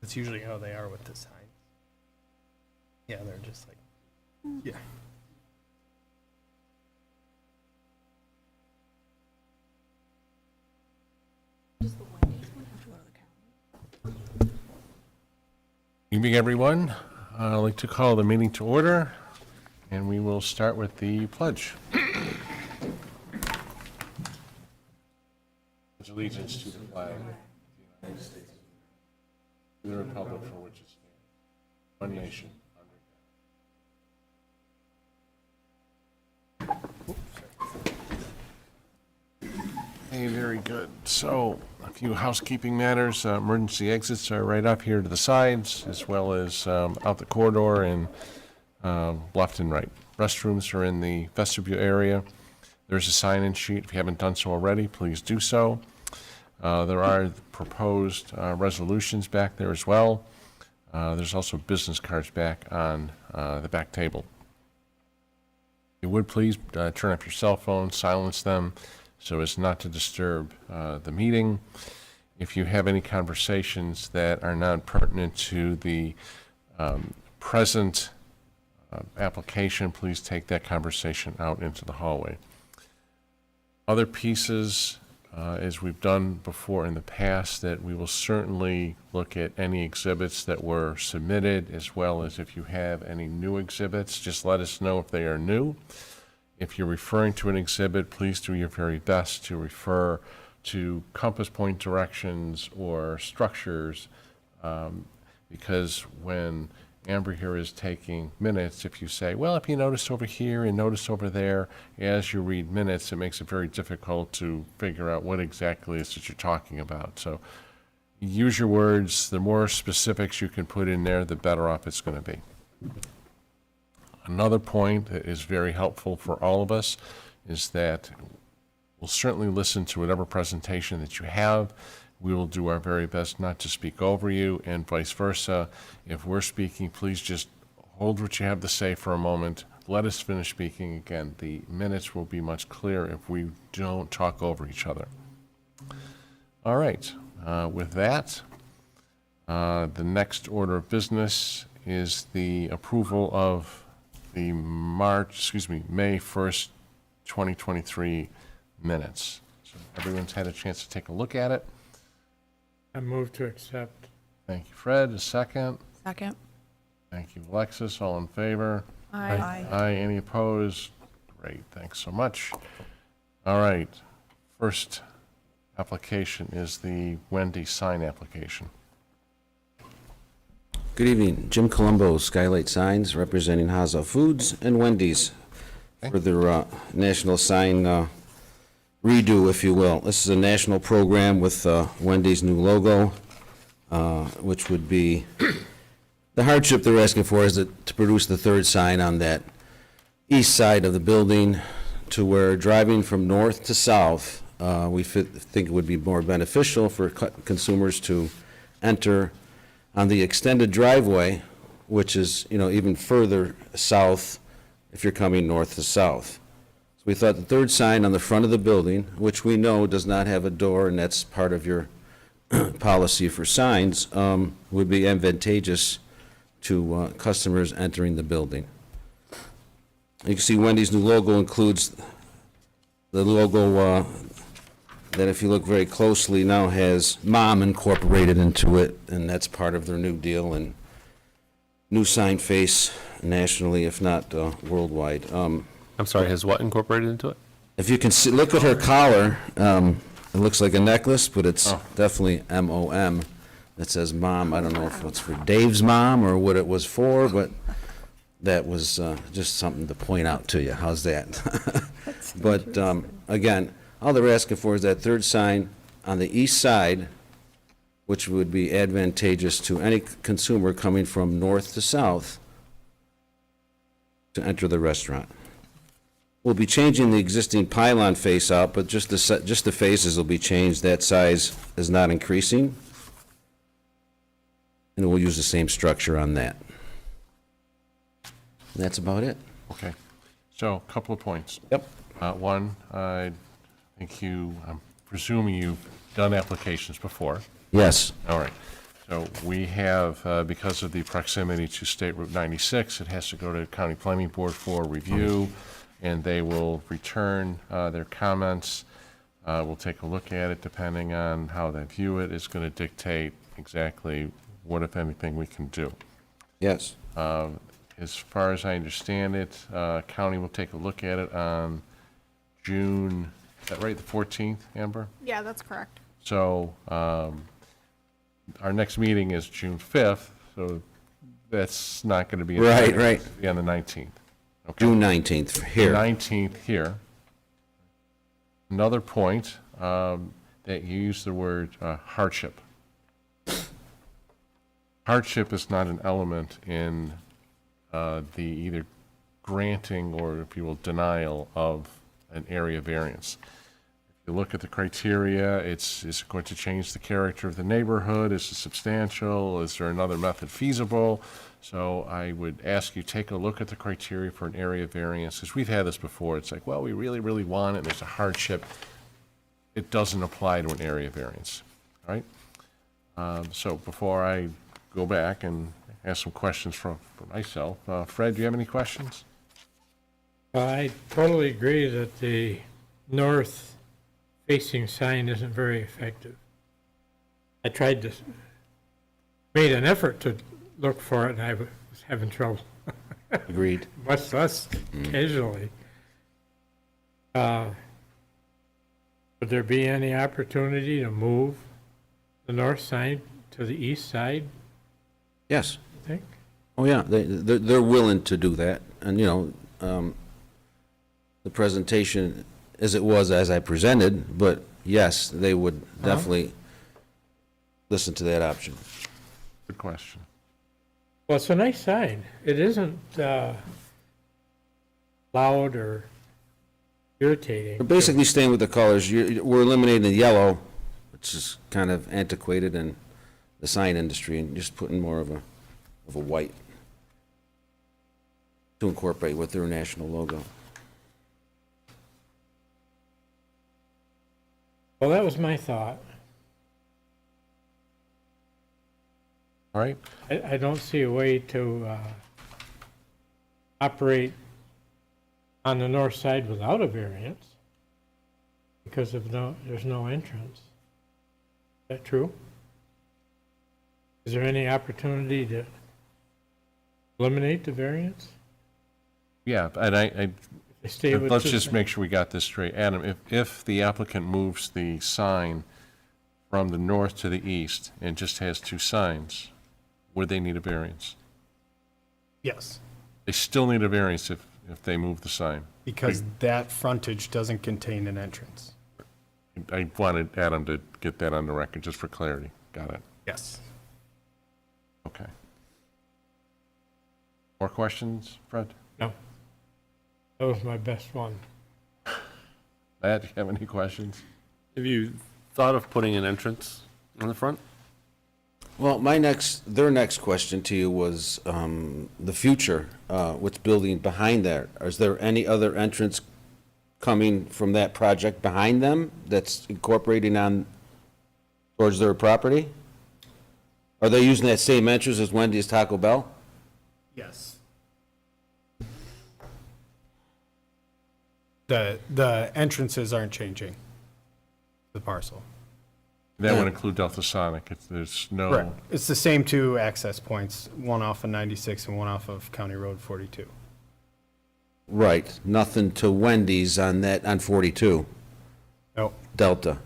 That's usually how they are with the signs. Yeah, they're just like, yeah. Evening, everyone. I'd like to call the meeting to order, and we will start with the pledge. Pledge allegiance to the flag of the United States, to the republic for which it stands, one nation, under God. Hey, very good. So, a few housekeeping matters. Emergency exits are right up here to the sides, as well as out the corridor and left and right. Restrooms are in the vestibule area. There's a sign-in sheet. If you haven't done so already, please do so. There are proposed resolutions back there as well. There's also business cards back on the back table. If you would please turn off your cell phone, silence them, so as not to disturb the meeting. If you have any conversations that are not pertinent to the present application, please take that conversation out into the hallway. Other pieces, as we've done before in the past, that we will certainly look at any exhibits that were submitted, as well as if you have any new exhibits, just let us know if they are new. If you're referring to an exhibit, please do your very best to refer to compass point directions or structures, because when Amber here is taking minutes, if you say, well, if you notice over here and notice over there, as you read minutes, it makes it very difficult to figure out what exactly it is that you're talking about. So use your words. The more specifics you can put in there, the better off it's going to be. Another point that is very helpful for all of us is that we'll certainly listen to whatever presentation that you have. We will do our very best not to speak over you, and vice versa. If we're speaking, please just hold what you have to say for a moment. Let us finish speaking. Again, the minutes will be much clearer if we don't talk over each other. All right. With that, the next order of business is the approval of the May 1st, 2023 minutes. So everyone's had a chance to take a look at it. I move to accept. Thank you, Fred. A second. Second. Thank you, Alexis. All in favor? Aye. Aye. Any opposed? Great. Thanks so much. All right. First application is the Wendy sign application. Good evening, Jim Colombo, Skylight Signs, representing Haza Foods and Wendy's for their national sign redo, if you will. This is a national program with Wendy's new logo, which would be, the hardship they're asking for is to produce the third sign on that east side of the building, to where driving from north to south, we think it would be more beneficial for consumers to enter on the extended driveway, which is, even further south if you're coming north to south. So we thought the third sign on the front of the building, which we know does not have a door, and that's part of your policy for signs, would be advantageous to customers entering the building. You can see Wendy's new logo includes the logo that, if you look very closely, now has Mom incorporated into it, and that's part of their new deal, and new sign face nationally, if not worldwide. I'm sorry, has what incorporated into it? If you can see, look at her collar, it looks like a necklace, but it's definitely M-O-M. It says Mom. I don't know if it's for Dave's mom or what it was for, but that was just something to point out to you. How's that? But again, all they're asking for is that third sign on the east side, which would be advantageous to any consumer coming from north to south to enter the restaurant. We'll be changing the existing pylon face out, but just the faces will be changed. That size is not increasing. And we'll use the same structure on that. And that's about it. Okay. So a couple of points. Yep. One, I think I'm presuming you've done applications before. Yes. All right. So we have, because of the proximity to State Route 96, it has to go to County Planning Board for review, and they will return their comments. We'll take a look at it, depending on how they view it. It's going to dictate exactly what, if anything, we can do. Yes. As far as I understand it, county will take a look at it on June, is that right, the 14th, Amber? Yeah, that's correct. So our next meeting is June 5th, so that's not going to be. Right, right. It's gonna be on the 19th. Okay. June 19th here. 19th here. Another point, that you used the word hardship. Hardship is not an element in the either granting or, if you will, denial of an area variance. If you look at the criteria, is it going to change the character of the neighborhood? Is it substantial? Is there another method feasible? So I would ask you, take a look at the criteria for an area variance, because we've had this before. It's like, well, we really, really want it, and there's a hardship. It doesn't apply to an area variance, all right? So before I go back and ask some questions for myself, Fred, do you have any questions? I totally agree that the north-facing sign isn't very effective. I tried to, made an effort to look for it, and I was having trouble, Agreed. much less casually. Would there be any opportunity to move the north sign to the east side, Yes. you think? Oh, yeah, they're willing to do that. And, you know, the presentation as it was as I presented, but yes, they would definitely listen to that option. Good question. Well, it's a nice sign. It isn't loud or irritating. We're basically staying with the colors. We're eliminating the yellow, which is kind of antiquated in the sign industry, and just putting more of a white to incorporate with their national logo. Well, that was my thought. All right? I don't see a way to operate on the north side without a variance because there's no entrance. Is that true? Is there any opportunity to eliminate the variance? Yeah, and I They stay with let's this just thing? make sure we got this straight. Adam, if the applicant moves the sign from the north to the east and just has two signs, would they need a variance? Yes, They still need a variance if they move the sign. because that frontage doesn't contain an entrance. I wanted Adam to get that on the record, just for clarity. Got it. Yes. Okay. More questions, Fred? No. That was my best one. Matt, do you have any questions? Have you thought of putting an entrance on the front? Well, their next question to you was the future, what's building behind there. Is there any other entrance coming from that project behind them that's incorporating on towards their property? Are they using that same entrance as Wendy's Taco Bell? Yes. The entrances aren't changing the parcel. That would include Delta Sonic. There's no, Correct. It's the same two access points, one off of 96 and one off of County Road 42. Right, nothing to Wendy's on 42, Nope, Delta.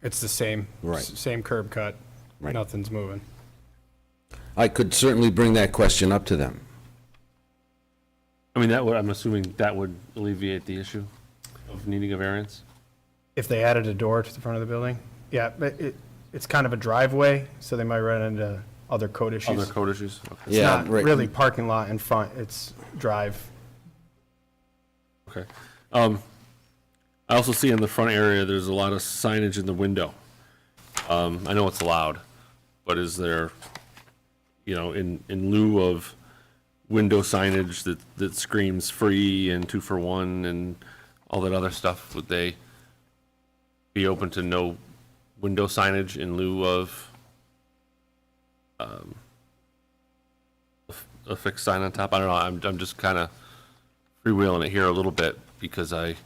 it's the same. Right. Same curb cut. Right. Nothing's moving. I could certainly bring that question up to them. I mean, I'm assuming that would alleviate the issue of needing a variance? If they added a door to the front of the building, yeah, but it's kind of a driveway, so they might run into other code issues. Other code issues? Okay. It's Yeah, not right. really parking lot in front, it's drive. Okay. I also see in the front area, there's a lot of signage in the window. I know it's allowed, but is there, in lieu of window signage that screams free and 2 for 1 and all that other stuff, would they be open to no window signage in lieu of a fixed sign on top. I don't know, I'm just kind of freewheeling it here a little bit because I'm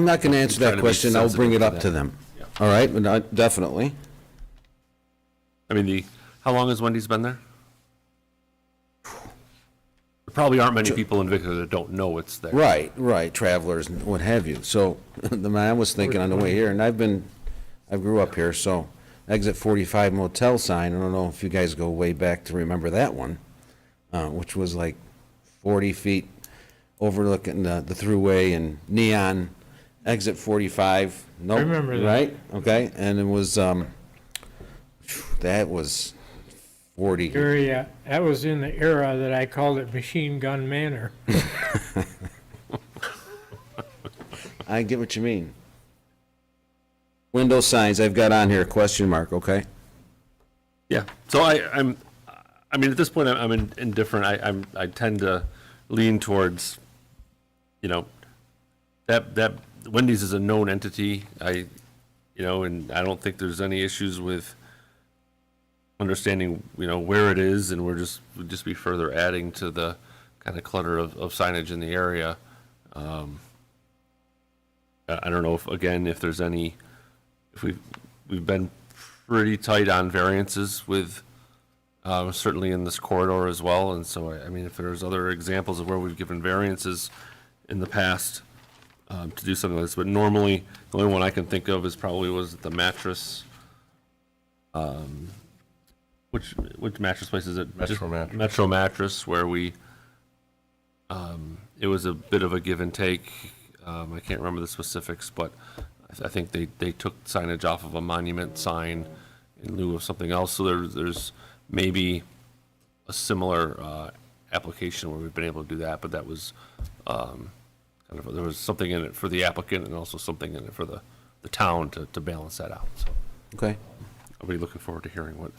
not going to answer trying that to be question. I'll bring it sensitive up to to them. Yeah. All right, but definitely. I mean, how long has Wendy's been there? There probably aren't many people in Victor that don't know it's there. Right, travelers and what have you. So, I was thinking on the way here, and I grew up here, so exit 45 motel sign, I don't know if you guys go way back to remember that one, which was like 40 feet overlooking the thruway and neon, exit 45. Nope, remember that. right? Okay, and it was, that was 40. Area, that was in the era that I called it Machine Gun Manor. I get what you mean. Window signs, I've got on here, question mark, okay? Yeah, so I mean, at this point, I'm indifferent. I tend to lean towards, you know, that Wendy's is a known entity. And I don't think there's any issues with understanding, where it is, and we'd just be further adding to the kind of clutter of signage in the area. I don't know if there's any, if we've been pretty tight on variances with, certainly in this corridor as well, and so, I mean, if there's other examples of where we've given variances in the past, to do something like this, but normally, the only one I can think of is probably was the mattress, which mattress place is it? Metro Mattress. Metro Mattress, where it was a bit of a give and take. I can't remember the specifics, but I think they took signage off of a monument sign in lieu of something else. So there's maybe a similar application where we've been able to do that, but that was there was something in it for the applicant and also something in it for the town to balance that out. So Okay. I'll be looking forward to hearing what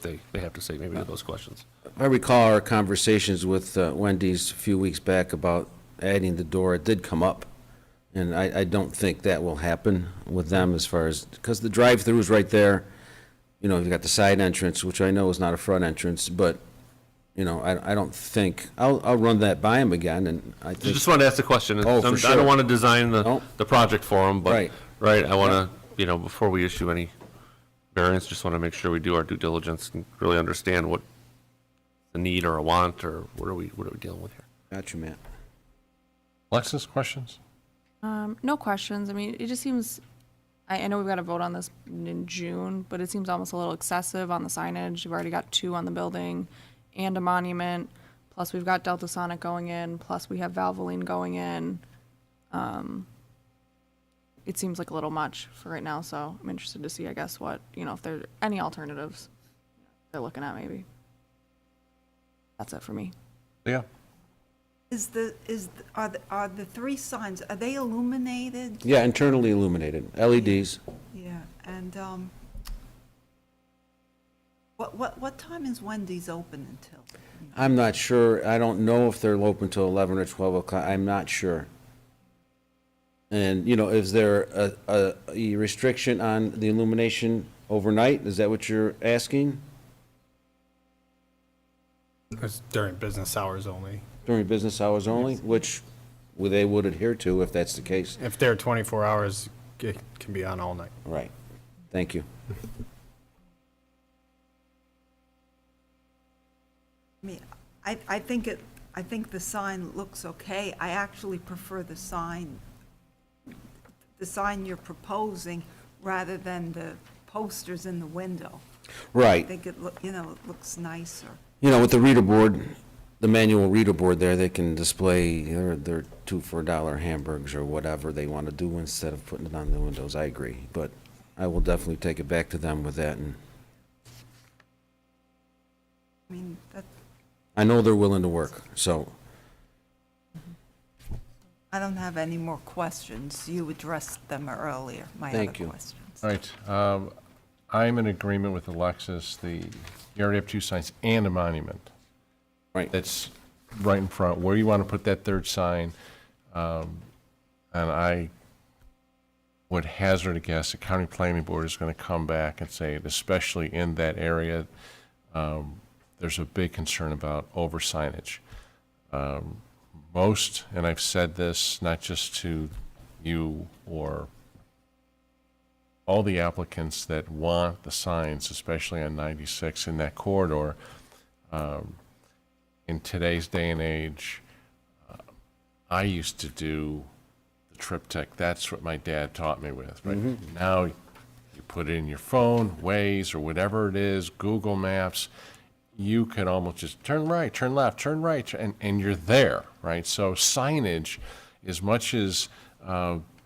they have to say maybe to those questions. I recall our conversations with Wendy's a few weeks back about adding the door. It did come up, and I don't think that will happen with them as far as, because the drive-through is right there. You've got the side entrance, which I know is not a front entrance, but, I don't think, I'll run that by them again, and I I think, just wanted to ask the question. Oh, for I sure. don't want to design Nope. the project for them, but, Right. I want to, before we issue any variance, just want to make sure we do our due diligence and really understand what the need or a want, or what are we dealing with here? got you, Matt. Alexis, questions? No questions. I mean, it just seems, I know we've got to vote on this in June, but it seems almost a little excessive on the signage. We've already got 2 on the building and a monument, plus we've got Delta Sonic going in, plus we have Valvoline going in. It seems like a little much for right now, so I'm interested to see, I guess, what, if there are any alternatives they're looking at maybe. That's it for me. Yeah. Are the 3 signs, are they illuminated? Yeah, internally illuminated, LEDs. Yeah, and, what time is Wendy's open until? I'm not sure. I don't know if they're open till 11 or 12 o'clock. I'm not sure. And, is there a restriction on the illumination overnight? Is that what you're asking? It's during business hours only. During business hours only, which they would adhere to if that's the case. If they're 24 hours, it can be on all night. Right. Thank you. I mean, I think the sign looks okay. I actually prefer the sign you're proposing rather than the posters in the window. I Right. think it looks nicer. With the reader board, the manual reader board there, they can display their 2 for $1 hamburgers or whatever they want to do instead of putting it on the windows. I agree. But I will definitely take it back to them with that, and I mean, I know they're willing to work, so. I don't have any more questions. You addressed them earlier, my other Thank you. questions. All right. I'm in agreement with Alexis. You already have 2 signs and a monument. Right. That's right in front. Where you want to put that 3rd sign, and I would hazard a guess, the county planning board is going to come back and say, especially in that area, there's a big concern about over signage. Most, and I've said this not just to you or all the applicants that want the signs, especially on 96 in that corridor, in today's day and age, I used to do the triptych. That's what my dad taught me with, right? Now you put it in your phone, Waze, or whatever it is, Google Maps. You can almost just turn right, turn left, turn right, and you're there, right? So signage, as much as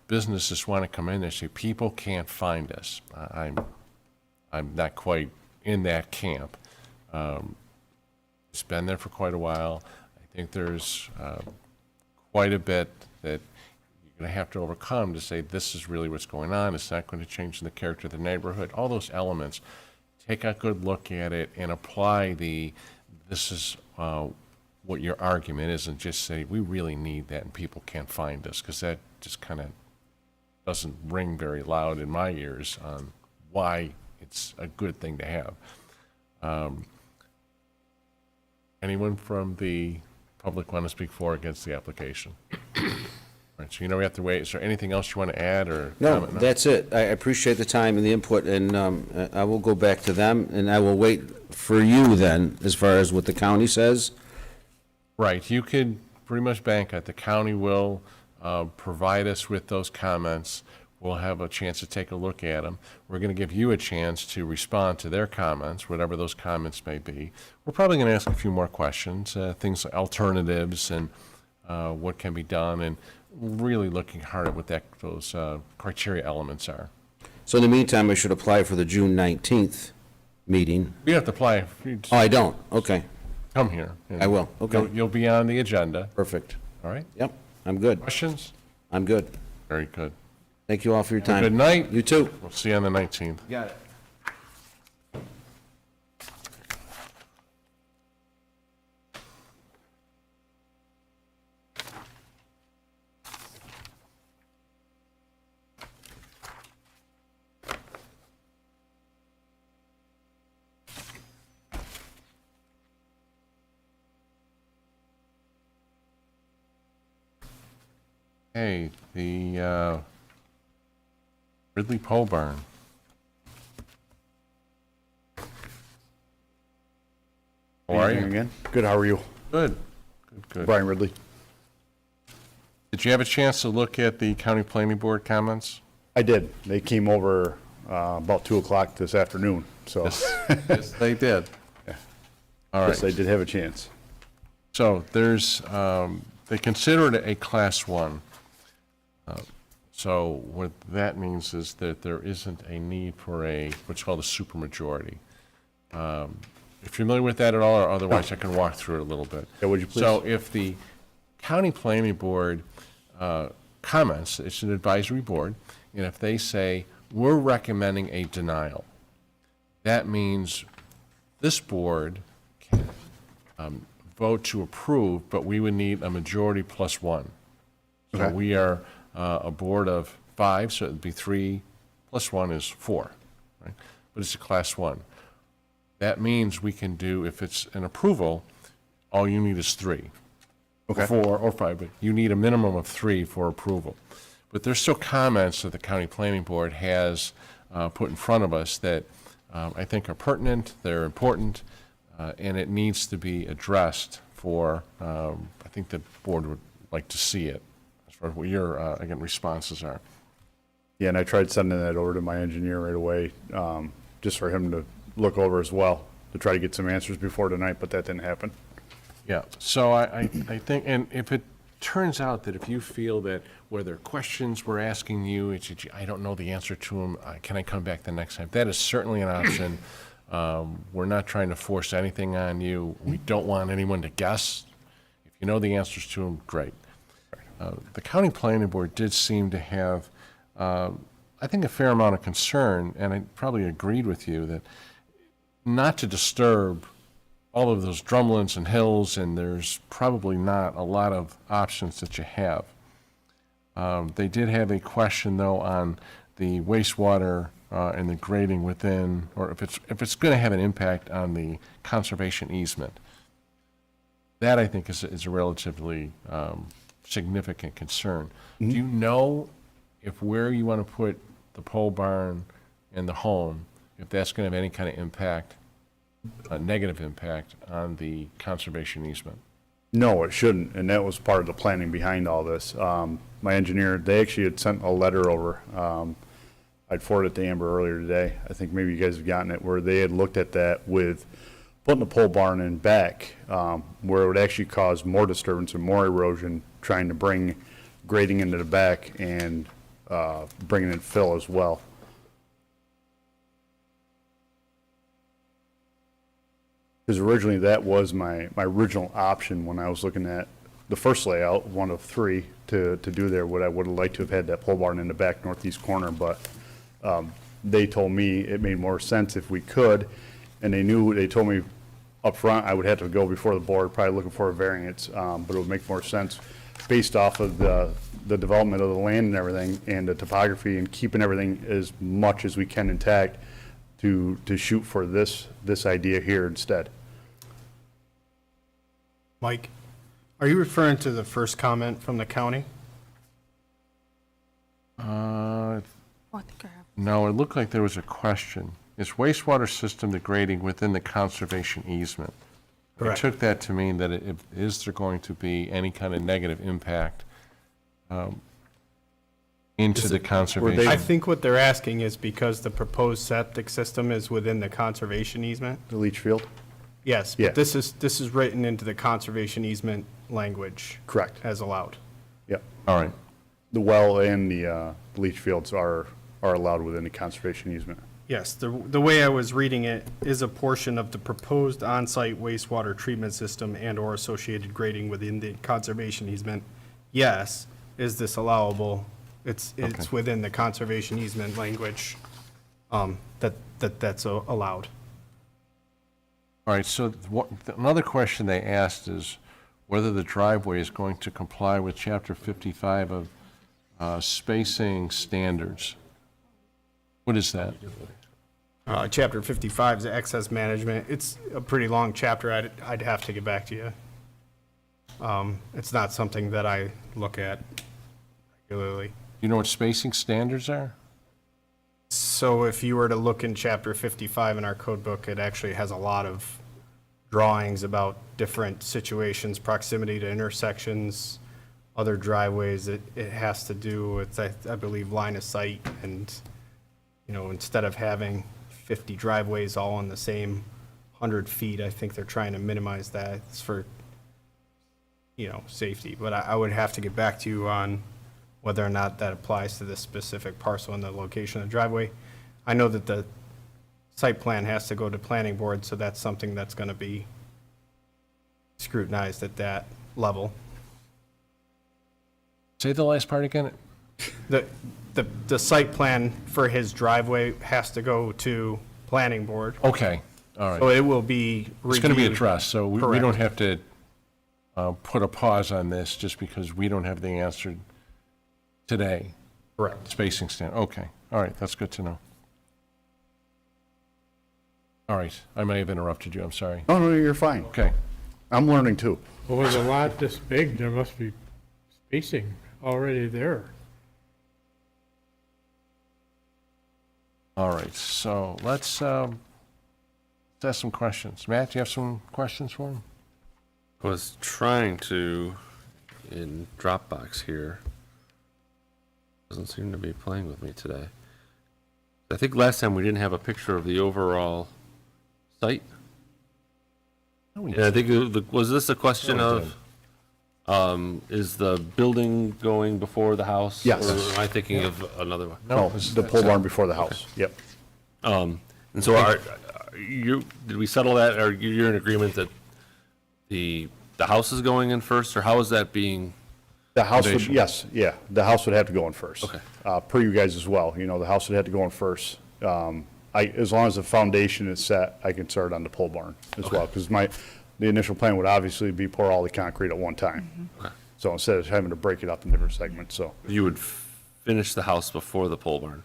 businesses want to come in and say, people can't find us. I'm not quite in that camp. It's been there for quite a while. I think there's quite a bit that you're going to have to overcome to say this is really what's going on. It's not going to change the character of the neighborhood. All those elements. Take a good look at it and apply this is what your argument is, and just say, we really need that and people can't find us, because that just kind of doesn't ring very loud in my ears on why it's a good thing to have. Anyone from the public want to speak for or against the application? All right, so we have to wait. Is there anything else you want to add or No, comment? that's it. I appreciate the time and the input, and I will go back to them, and I will wait for you then, as far as what the county says. Right, you could pretty much bank it. The county will provide us with those comments. We'll have a chance to take a look at them. We're going to give you a chance to respond to their comments, whatever those comments may be. We're probably going to ask a few more questions, things like alternatives and what can be done, and really looking hard at what those criteria elements are. So in the meantime, I should apply for the June 19th meeting. You have to apply. You just Oh, I don't? Okay, come here. and I will. Okay. You'll be on the agenda. perfect. All right? Yep, I'm good. Questions? I'm good. Very good. Thank you all for your Have a time. good night. You too. We'll see you on the 19th. Got it. Hey, the Ridley Pole Barn. How are Evening you? again. Good, how are you? Good. Good, good. Brian Ridley. Did you have a chance to look at the county planning board comments? I did. They came over about 2 o'clock this afternoon, so Yes, they did. All yes, I right. did have a chance. So there's, they consider it a class one. So what that means is that there isn't a need for what's called a supermajority. If you're familiar with that at all, or otherwise I can walk through it a little bit. Yeah, would you please? So if the county planning board comments, it's an advisory board, and if they say, we're recommending a denial, that means this board can vote to approve, but we would need a majority plus one. So Okay. we are a board of 5, so it'd be 3 plus 1 is 4, right? But it's a class 1. That means we can do, if it's an approval, all you need is 3. Okay. Or 4 or 5, but you need a minimum of 3 for approval. But there's still comments that the county planning board has put in front of us that I think are pertinent, they're important, and it needs to be addressed for, I think the board would like to see it, as far as what your, again, responses are. Yeah, and I tried sending that over to my engineer right away, just for him to look over as well, to try to get some answers before tonight, but that didn't happen. Yeah, so I think, and if it turns out that if you feel that where there are questions we're asking you, it's, I don't know the answer to them, can I come back the next time? That is certainly an option. We're not trying to force anything on you. We don't want anyone to guess. If you know the answers to them, great. The county planning board did seem to have, I think, a fair amount of concern, and I probably agreed with you, that not to disturb all of those drumlins and hills, and there's probably not a lot of options that you have. They did have a question, though, on the wastewater and the grading within, or if it's going to have an impact on the conservation easement, that I think is a relatively significant concern. Do you know if where you want to put the pole barn and the home, if that's going to have any kind of impact, a negative impact on the conservation easement? No, it shouldn't, and that was part of the planning behind all this. My engineer, they actually had sent a letter over. I'd forwarded it to Amber earlier today. I think maybe you guys have gotten it, where they had looked at that with putting the pole barn in back, where it would actually cause more disturbance and more erosion, trying to bring grading into the back and bringing in fill as well. Because originally that was my original option when I was looking at the first layout, one of three to do there. What I would have liked to have had that pole barn in the back northeast corner, but they told me it made more sense if we could, and they told me up front I would have to go before the board, probably looking for a variance, but it would make more sense based off of the development of the land and everything, and the topography, and keeping everything as much as we can intact to shoot for this idea here instead. Mike, are you referring to the first comment from the county? Oh, I think I have. No, it looked like there was a question. Is wastewater system degrading within the conservation easement? I Correct. took that to mean that is there going to be any kind of negative impact into the conservation? I think what they're asking is because the proposed septic system is within the conservation easement. The leach field? Yes, Yeah. but this is written into the conservation easement language. Correct. As allowed. Yep. All right. The well and the leach fields are allowed within the conservation easement. Yes, the way I was reading it is a portion of the proposed on-site wastewater treatment system and/or associated grading within the conservation easement. Yes, is this allowable? It's within the conservation easement language, that's allowed. All right, so another question they asked is whether the driveway is going to comply with Chapter 55 of spacing standards. What is that? Chapter 55 is excess management. It's a pretty long chapter. I'd have to get back to you. It's not something that I look at regularly. You know what spacing standards are? So if you were to look in Chapter 55 in our code book, it actually has a lot of drawings about different situations, proximity to intersections, other driveways. It has to do with, I believe, line of sight, and, instead of having 50 driveways all in the same 100 feet, I think they're trying to minimize that. It's for, safety. But I would have to get back to you on whether or not that applies to this specific parcel and the location of the driveway. I know that the site plan has to go to planning board, so that's something that's going to be scrutinized at that level. Say the last part again. The site plan for his driveway has to go to planning board, Okay, all so right. it will be It's going to be reviewed. addressed, so we Correct. don't have to put a pause on this just because we don't have the answer today. Correct. Spacing stand, okay, all right, that's good to know. All right, I may have interrupted you, I'm sorry. Oh, no, you're fine. Okay, I'm learning too. Well, with a lot this big, there must be spacing already there. all right, so let's ask some questions. Matt, do you have some questions for him? I was trying to, in Dropbox here, doesn't seem to be playing with me today. I think last time we didn't have a picture of the overall site. And I think, was this a question No, we of, is the building going before the house? Yes. Or am I thinking of another one? No, the pole barn before the house. Yep. And so did we settle that, or you're in agreement that the house is going in first, or how is that being? The house would, Foundation. yes, yeah, the house would have to go in first. Okay. Per you guys as well, the house would have to go in first. As long as the foundation is set, I can start on the pole barn as well, because the initial plan would obviously be pour all the concrete at one time. Okay. So instead of having to break it up in different segments, so, You would finish the house before the pole barn?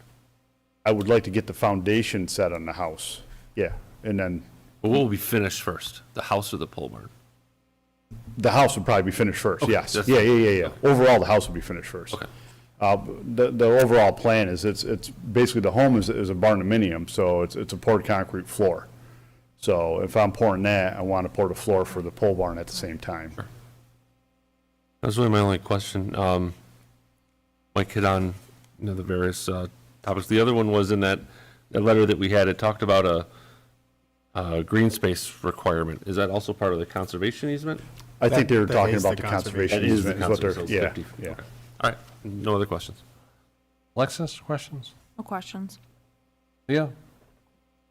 I would like to get the foundation set on the house, yeah, and then But what will be finished first, the house or the pole barn? the house would probably be finished first, Okay, yes. that's Yeah, fine. yeah, yeah, yeah. Overall, the house would be finished first. Okay. The overall plan is it's basically the home is a barndominium, so it's a poured concrete floor. So if I'm pouring that, I want to pour the floor for the pole barn at the same time. That's really my only question. Mike hit on, the various topics. The other one was in that letter that we had, it talked about a green space requirement. Is that also part of the conservation easement? I think they were That talking is about the the conservation That is the easement is what they're, conservation, so yeah, it's 50. yeah. Okay. All right, no other questions. Alexis, questions? No questions. Thea?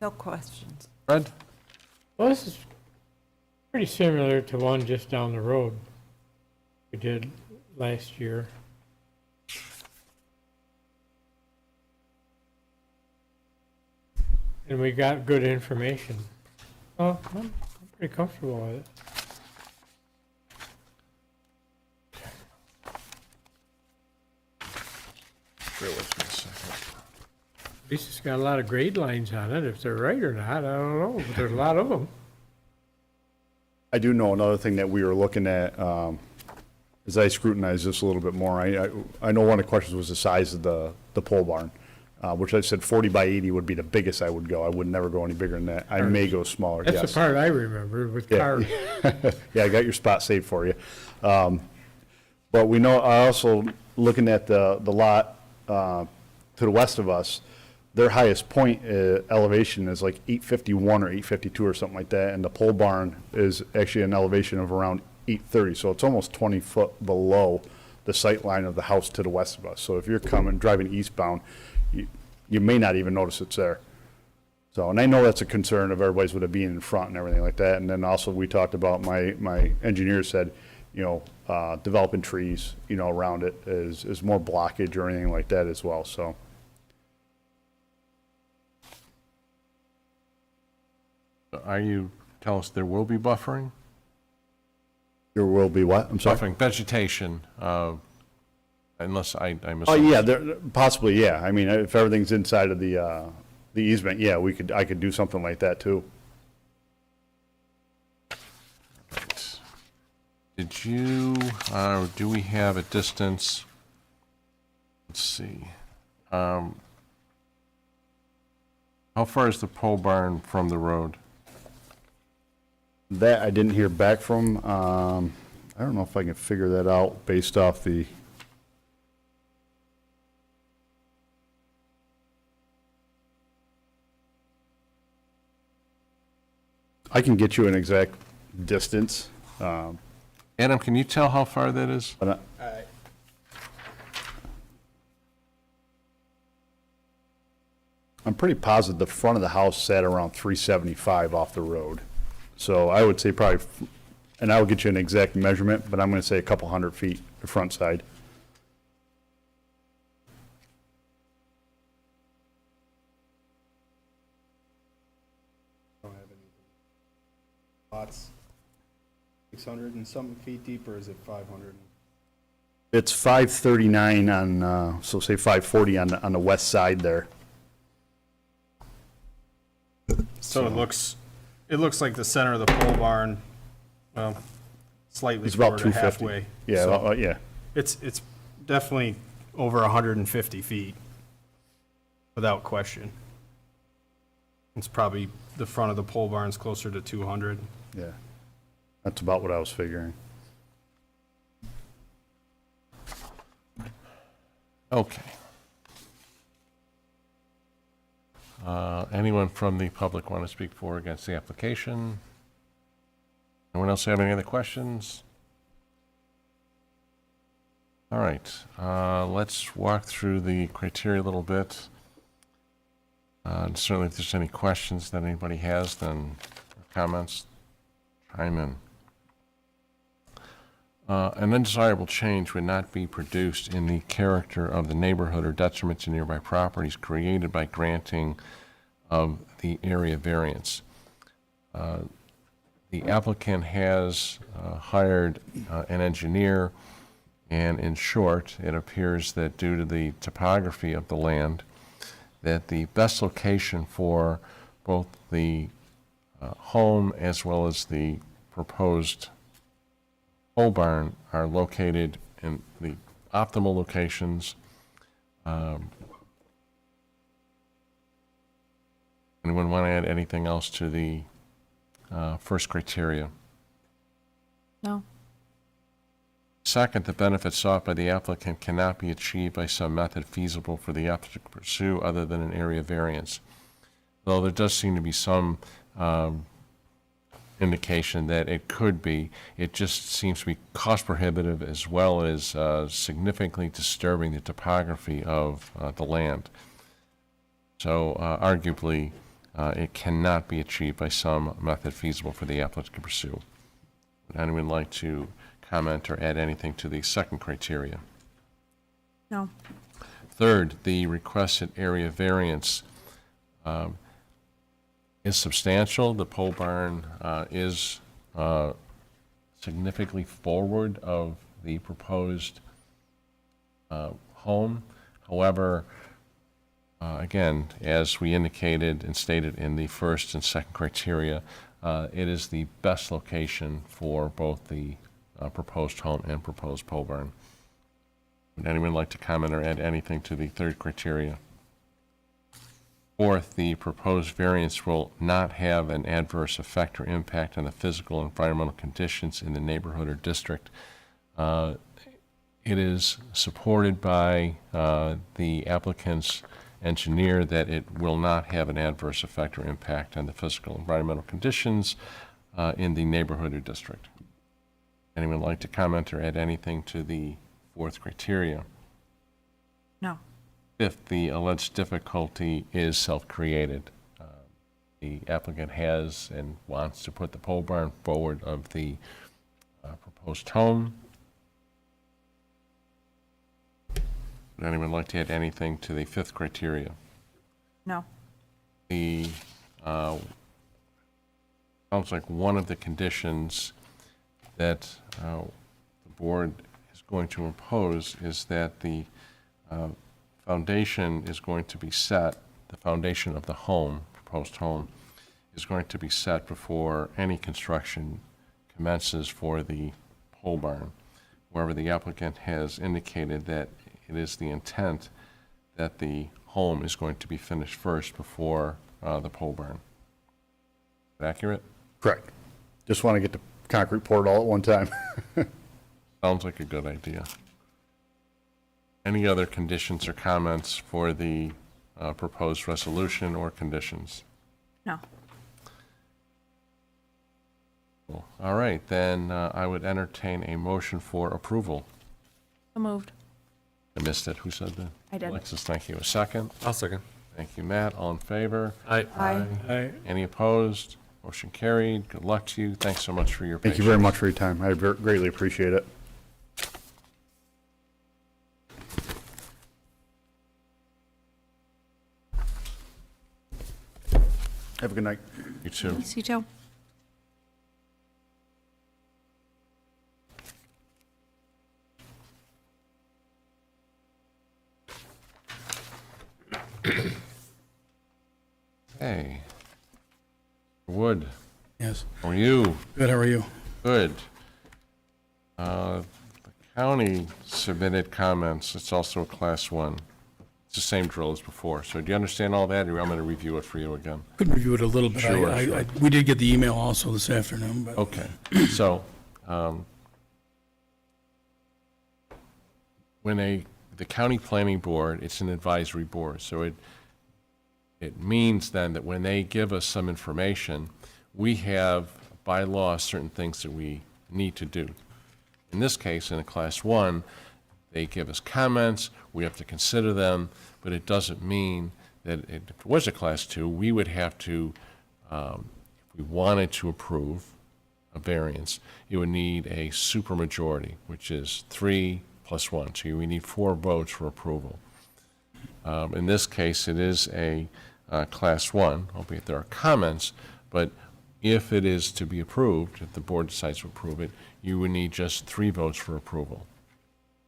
No questions. Fred? Well, this is pretty similar to one just down the road we did last year. And we got good information. Oh, I'm pretty comfortable with it. Bear with me a second. At least it's got a lot of grade lines on it. If they're right or not, I don't know, but there's a lot of them. I do know another thing that we were looking at, as I scrutinized this a little bit more, I know one of the questions was the size of the pole barn, which I said 40 by 80 would be the biggest I would go. I would never go any bigger than that. I may go smaller, That's the yes. part I remember with Yeah. cars. Yeah, I got your spot saved for you. But we know, I also, looking at the lot to the west of us, their highest point elevation is like 851 or 852 or something like that, and the pole barn is actually an elevation of around 830, so it's almost 20 foot below the sight line of the house to the west of us. So if you're driving eastbound, you may not even notice it's there. So, and I know that's a concern of everybody's with it being in front and everything like that. And then also we talked about, my engineer said, developing trees, around it is more blockage or anything like that as well, so. Tell us there will be buffering? There will be what? I'm sorry? Buffering, vegetation, unless I Oh, misunderstood. yeah, there, possibly, yeah. I mean, if everything's inside of the easement, yeah, I could do something like that too. Did you, do we have a distance? Let's see. How far is the pole barn from the road? That I didn't hear back from. I don't know if I can figure that out based off the. I can get you an exact distance. Adam, can you tell how far that is? But I'm pretty positive the front of the house sat around 375 off the road. So I would say probably, and I will get you an exact measurement, but I'm going to say a couple 100 feet, the front side. Lots 600 and something feet deep, or is it 500? It's 539 on, so say 540 on the west side there. So it looks like the center of the pole barn, well, slightly It's about short of 250. halfway. Yeah, So yeah. it's definitely over 150 feet, without question. It's probably, the front of the pole barn's closer to 200. Yeah. That's about what I was figuring. Okay. Anyone from the public want to speak for or against the application? Anyone else have any other questions? All right, let's walk through the criteria a little bit. And certainly if there's any questions that anybody has, then or comments, chime in. An undesirable change would not be produced in the character of the neighborhood or detriment to nearby properties created by granting of the area variance. The applicant has hired an engineer, and in short, it appears that due to the topography of the land that the best location for both the home as well as the proposed pole barn are located in the optimal locations. Anyone want to add anything else to the first criteria? No. Second, the benefits sought by the applicant cannot be achieved by some method feasible for the applicant to pursue other than an area variance. Though there does seem to be some indication that it could be, it just seems to be cost prohibitive as well as significantly disturbing the topography of the land. So arguably, it cannot be achieved by some method feasible for the applicant to pursue. Would anyone like to comment or add anything to the second criteria? No. Third, the requested area variance is substantial. The pole barn is significantly forward of the proposed home. However, again, as we indicated and stated in the first and second criteria, it is the best location for both the proposed home and proposed pole barn. Would anyone like to comment or add anything to the third criteria? Fourth, the proposed variance will not have an adverse effect or impact on the physical and environmental conditions in the neighborhood or district. It is supported by the applicant's engineer that it will not have an adverse effect or impact on the physical and environmental conditions in the neighborhood or district. Anyone like to comment or add anything to the fourth criteria? No. Fifth, the alleged difficulty is self-created. The applicant has and wants to put the pole barn forward of the proposed home. Would anyone like to add anything to the fifth criteria? No. The, sounds like one of the conditions that the board is going to impose is that the foundation is going to be set, the foundation of the home, proposed home, is going to be set before any construction commences for the pole barn. However, the applicant has indicated that it is the intent that the home is going to be finished first before the pole barn. Is that accurate? Correct. Just want to get the concrete poured all at one time. Sounds like a good idea. Any other conditions or comments for the proposed resolution or conditions? No. Cool. All right, then I would entertain a motion for approval. So moved. I missed it. Who said that? I did. Alexis, thank you. A second? I'll second. Thank you, Matt. All in favor? Aye. I, Any opposed? Motion carried. Good luck to you. Thanks so much for your Thank patience. you very much for your time. I greatly appreciate it. Have a good night. You too. See you too. Hey. Wood, Yes. how are you? Good, how are you? Good. The county submitted comments. It's also a class one. It's the same drill as before. So do you understand all that, or I'm going to review it for you again? Could review it a little bit. Sure, We did get the email also this afternoon, but Okay, so, when the county planning board, it's an advisory board, so it means then that when they give us some information, we have by law certain things that we need to do. In this case, in a class one, they give us comments, we have to consider them, but it doesn't mean that if it was a class two, we would have to, if we wanted to approve a variance, it would need a supermajority, which is 3 + 1. So we need 4 votes for approval. In this case, it is a class one, albeit there are comments, but if it is to be approved, if the board decides to approve it, you would need just 3 votes for approval.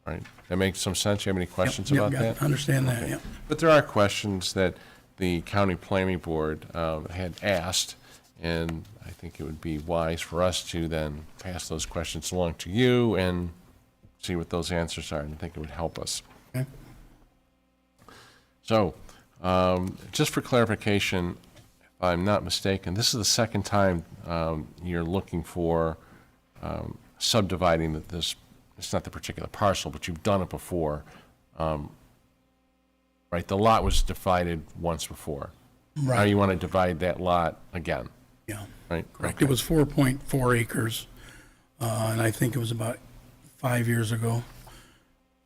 Right? That makes some sense. You have any questions Yep, about got it. that? Understand that, yeah. But there are questions that the county planning board had asked, and I think it would be wise for us to then pass those questions along to you and see what those answers are, and I think it would help us. Okay. So, just for clarification, if I'm not mistaken, this is the second time you're looking for subdividing this, it's not the particular parcel, but you've done it before. Right, the lot was divided once before. Now Right. you want to divide that lot again, Yeah, right? correct. Okay. It was 4.4 acres, and I think it was about 5 years ago.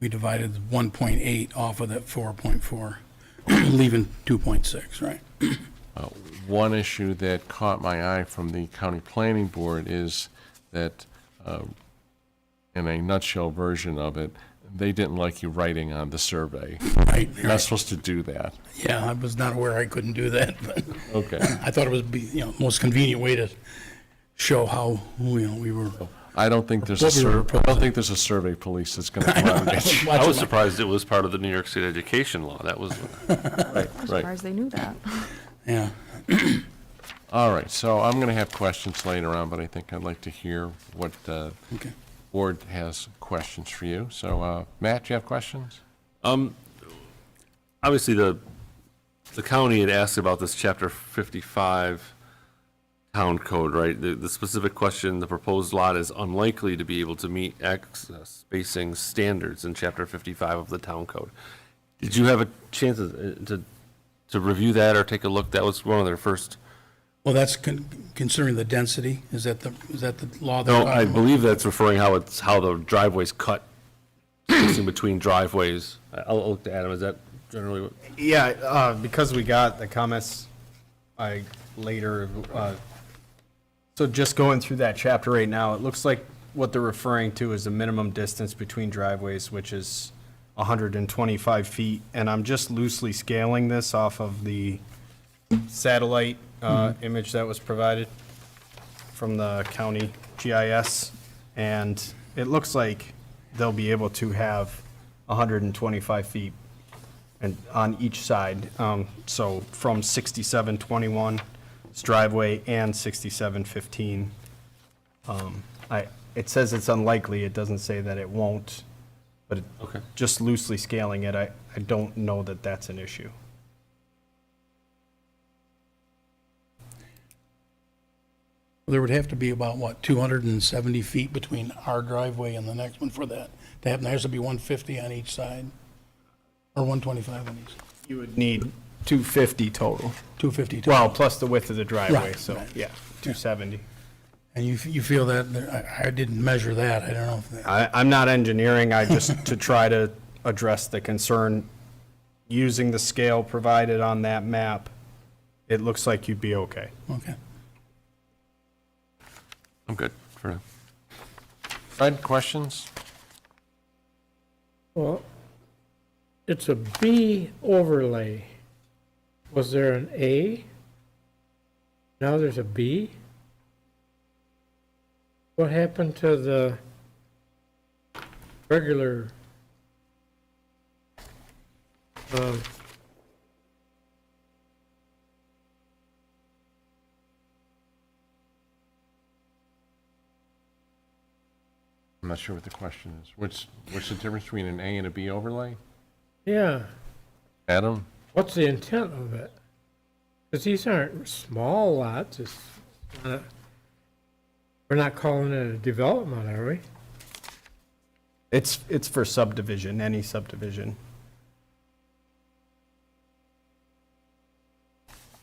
We divided 1.8 off of that 4.4, leaving 2.6, right? One issue that caught my eye from the county planning board is that, in a nutshell version of it, they didn't like you writing on the survey. Right, You're not supposed to do that. Yeah, I was not aware I couldn't do that, but Okay. I thought it was, most convenient way to show how, we were. I don't think there's What we were I don't think there's a survey police that's going to come out and get you. I was surprised it was part of the New York State education law. That was, I'm Right. surprised they knew that. Yeah, All right, so I'm going to have questions later on, but I think I'd like to hear what okay. board has questions for you. So, Matt, do you have questions? obviously, the county had asked about this chapter 55 town code, right? The specific question, the proposed lot is unlikely to be able to meet access spacing standards in chapter 55 of the town code. Did you have a chance to review that or take a look? That was one of their first. Well, that's considering the density, is that the law? they're No, talking I about? believe that's referring how the driveways cut, spacing between driveways. I'll look to Adam, is that generally what? Yeah, because we got the comments, later, so just going through that chapter right now, it looks like what they're referring to is the minimum distance between driveways, which is 125 feet, and I'm just loosely scaling this off of the satellite image that was provided from the county GIS, and it looks like they'll be able to have 125 feet and on each side, so from 6721 driveway and 6715. It says it's unlikely, it doesn't say that it won't, but Okay. just loosely scaling it, I don't know that that's an issue. There would have to be about, 270 feet between our driveway and the next one for that to happen. There has to be 150 on each side, or 125 on each, You would need 250 total. 250 total. Well, plus the width of the driveway, Right, so, right. yeah, 270. And you feel that, I didn't measure that, I don't know if that, I'm not engineering, I just, to try to address the concern, using the scale provided on that map, it looks like you'd be okay. okay. I'm good for now. Fred, questions? Well, it's a B overlay. Was there an A? Now there's a B? What happened to the regular? I'm not sure what the question is. What's the difference between an A and a B overlay? Yeah, Adam? what's the intent of it? Because these aren't small lots, we're not calling it a development, are we? It's for subdivision, any subdivision.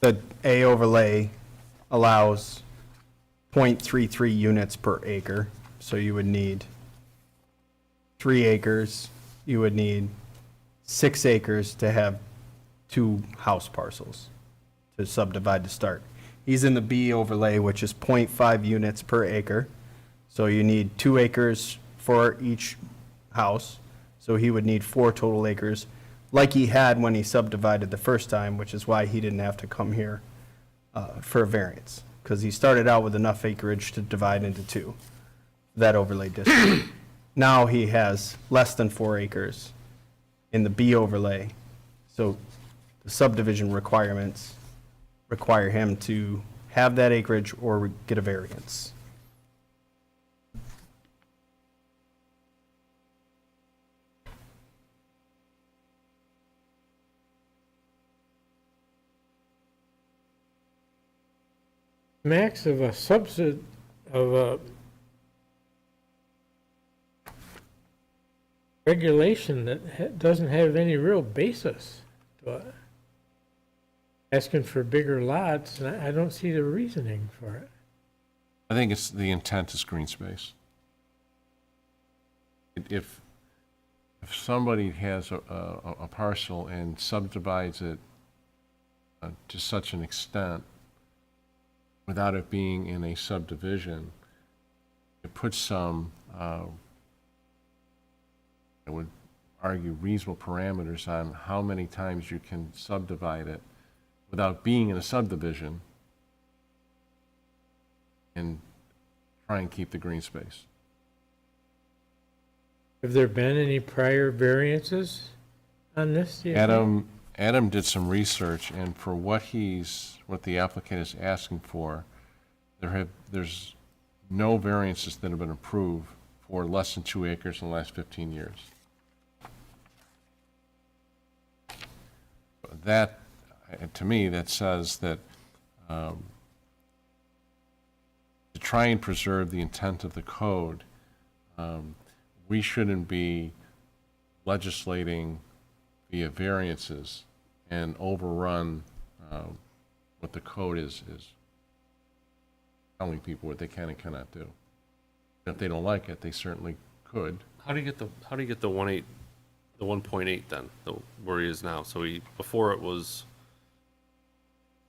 The A overlay allows 0.33 units per acre, so you would need 3 acres, you would need 6 acres to have 2 house parcels to subdivide to start. He's in the B overlay, which is 0.5 units per acre, so you need 2 acres for each house, so he would need 4 total acres, like he had when he subdivided the first time, which is why he didn't have to come here for a variance, because he started out with enough acreage to divide into 2, that overlay district. Now he has less than 4 acres in the B overlay. So the subdivision requirements require him to have that acreage or get a variance. Max of a of a regulation that doesn't have any real basis to it. Asking for bigger lots, and I don't see the reasoning for it. I think it's, the intent is green space. If somebody has a parcel and subdivides it to such an extent without it being in a subdivision, it puts some, I would argue, reasonable parameters on how many times you can subdivide it without being in a subdivision and try and keep the green space. Have there been any prior variances on this? do you think? Adam did some research, and for what the applicant is asking for, there's no variances that have been approved for less than 2 acres in the last 15 years. That, to me, that says that to try and preserve the intent of the code, we shouldn't be legislating via variances and overrun what the code is telling people what they can and cannot do. If they don't like it, they certainly could. How do you get the 1.8 then, where he is now? So before it was,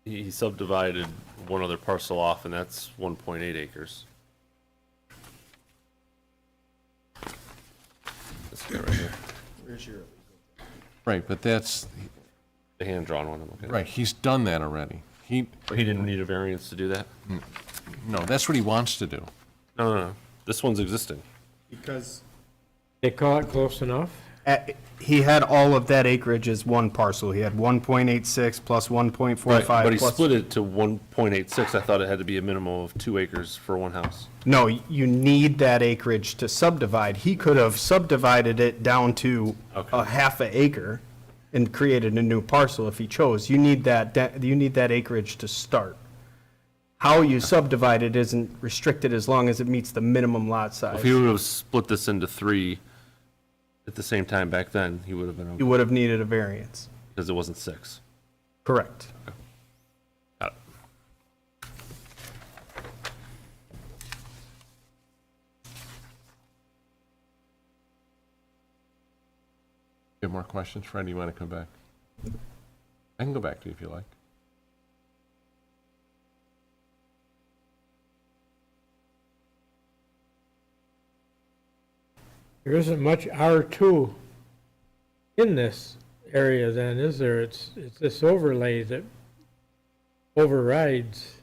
he subdivided one other parcel off, and that's 1.8 acres. This guy right here, Right, but that's, the hand-drawn one I'm looking at. right, he's done that already. But he didn't need a variance to do that? No, that's what he wants to do. No. This one's existing. Because They call it close enough? he had all of that acreage as one parcel. He had 1.86 plus 1.45. But he plus- split it to 1.86. I thought it had to be a minimum of 2 acres for one house. No, you need that acreage to subdivide. He could have subdivided it down to Okay. a half an acre and created a new parcel if he chose. You need that acreage to start. How you subdivide it isn't restricted as long as it meets the minimum lot size. If he would have split this into 3 at the same time back then, he would have been okay, You would have needed a variance. because it wasn't 6. Correct. Got it. You have more questions, Fred? Do you want to come back? I can go back to you if you like. There isn't much R2 in this area then, is there? It's this overlay that overrides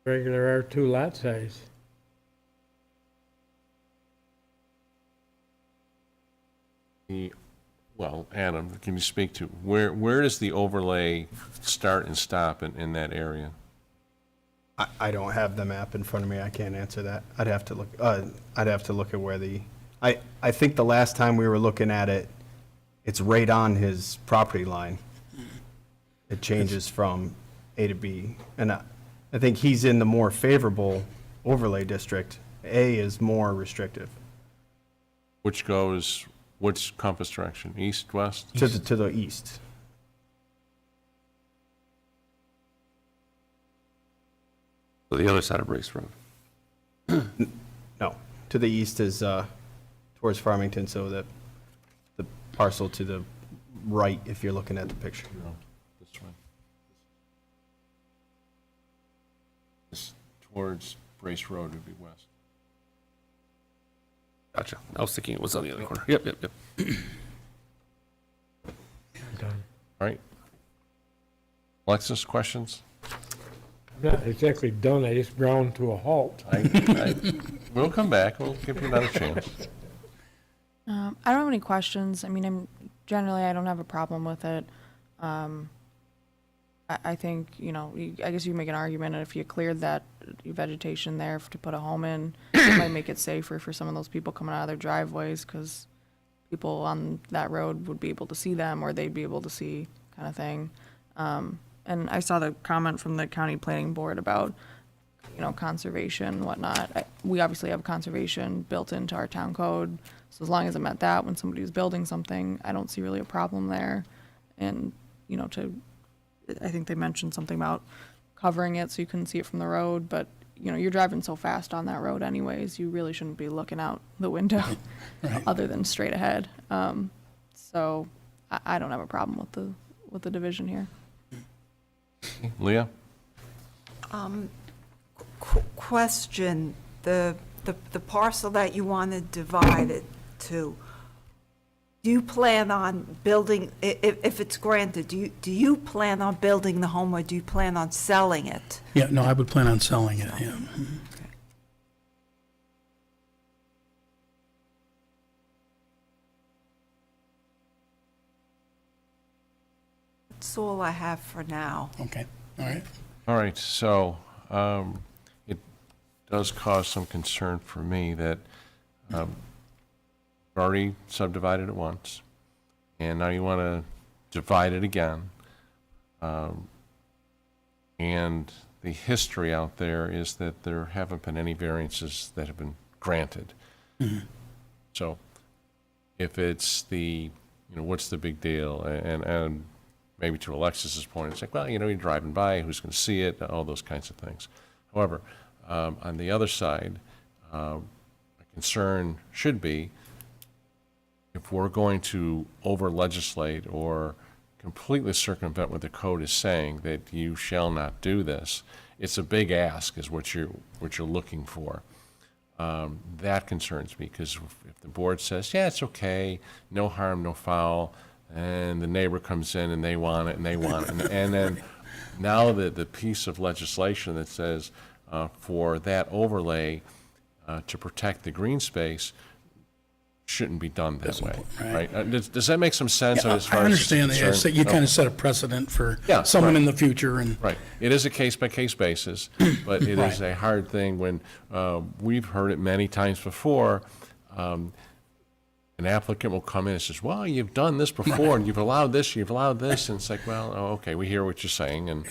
regular R2 lot size. Well, Adam, can you speak to, where does the overlay start and stop in that area? I don't have the map in front of me. I can't answer that. I'd have to look at where I think the last time we were looking at it, it's right on his property line. It changes from A to B. And I think he's in the more favorable overlay district. A is more restrictive. Which compass direction? East, west? To the east. So the other side of Brace Road. No, to the east is towards Farmington, so the parcel to the right, if you're looking at the picture. No, this way. This towards Brace Road would be west. Gotcha. I was thinking it was on the other corner. Yep. Done. All right. Alexis, questions? I'm not exactly done, I just ground to a halt. We'll come back, we'll give you another chance. I don't have any questions. I mean, I don't have a problem with it. I think, I guess you make an argument, and if you cleared that vegetation there to put a home in, it might make it safer for some of those people coming out of their driveways, because people on that road would be able to see them, or they'd be able to see, kind of thing. And I saw the comment from the county planning board about, conservation and whatnot. We obviously have conservation built into our town code, so as long as it met that, when somebody was building something, I don't see really a problem there. And, I think they mentioned something about covering it so you couldn't see it from the road, but, you're driving so fast on that road anyways, you really shouldn't be looking out the window other than straight ahead. So I don't have a problem with the division here. Leah? Question, the parcel that you want to divide it to, do you plan on building, if it's granted, do you plan on building the home, or do you plan on selling it? Yeah, no, I would plan on selling it, yeah. That's all I have for now. Okay, all right. All right, so it does cause some concern for me that you've already subdivided it once, and now you want to divide it again. And the history out there is that there haven't been any variances that have been granted. So if it's what's the big deal? And maybe to Alexis's point, it's like, well, you're driving by, who's going to see it, all those kinds of things. However, on the other side, a concern should be if we're going to over-legislate or completely circumvent what the code is saying, that you shall not do this, it's a big ask is what you're looking for. That concerns me, because if the board says, yeah, it's okay, no harm, no foul, and the neighbor comes in and they want it, and then now the piece of legislation that says for that overlay to protect the green space shouldn't be done that way, right? Does that make some sense? Yeah, as far I understand as that. concerned? You kind of set a precedent for Yeah, someone right. in the future, and Right. It is a case-by-case basis, but it is a hard thing when we've heard it many times before. An applicant will come in and says, well, you've done this before, and you've allowed this, and it's like, well, okay, we hear what you're saying, and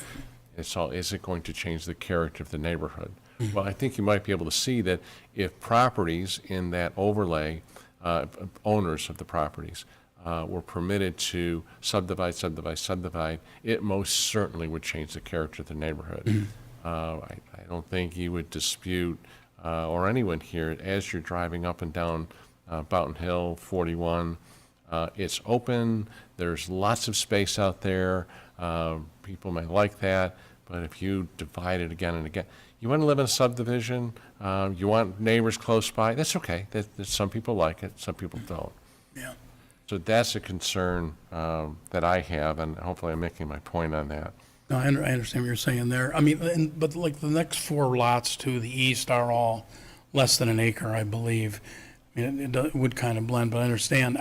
is it going to change the character of the neighborhood? Well, I think you might be able to see that if properties in that overlay, owners of the properties, were permitted to subdivide, it most certainly would change the character of the neighborhood. I don't think you would dispute, or anyone here, as you're driving up and down Boughton Hill, 41, it's open, there's lots of space out there, people may like that, but if you divide it again and again, you want to live in a subdivision, you want neighbors close by, that's okay. Some people like it, some people don't. yeah. So that's a concern that I have, and hopefully I'm making my point on that. No, I understand what you're saying there. I mean, but like the next 4 lots to the east are all less than an acre, I believe. I mean, it would kind of blend, but I understand,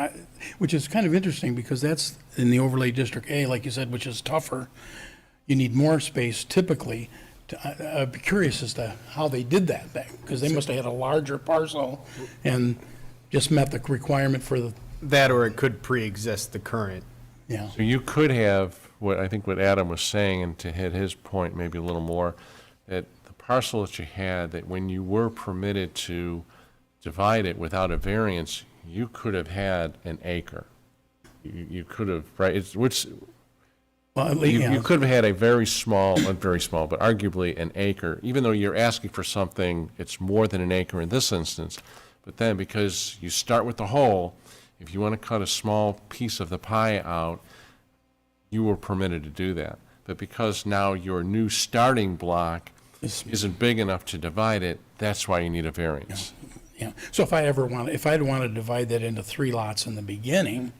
which is kind of interesting, because that's in the overlay district A, like you said, which is tougher. You need more space typically. I'd be curious as to how they did that thing, because they must have had a larger parcel and just met the requirement for the, That, or it could pre-exist the current. yeah. So you could have, what Adam was saying, and to hit his point maybe a little more, that the parcel that you had, that when you were permitted to divide it without a variance, you could have had an acre. You could have, right, Well, at least, you could have had a very small, not very small, but arguably an acre, even though you're asking for something, it's more than an acre in this instance. But then, because you start with the whole, if you want to cut a small piece of the pie out, you were permitted to do that. But because now your new starting block isn't big enough to divide it, that's why you need a variance. Yeah, so if I'd want to divide that into 3 lots in the beginning,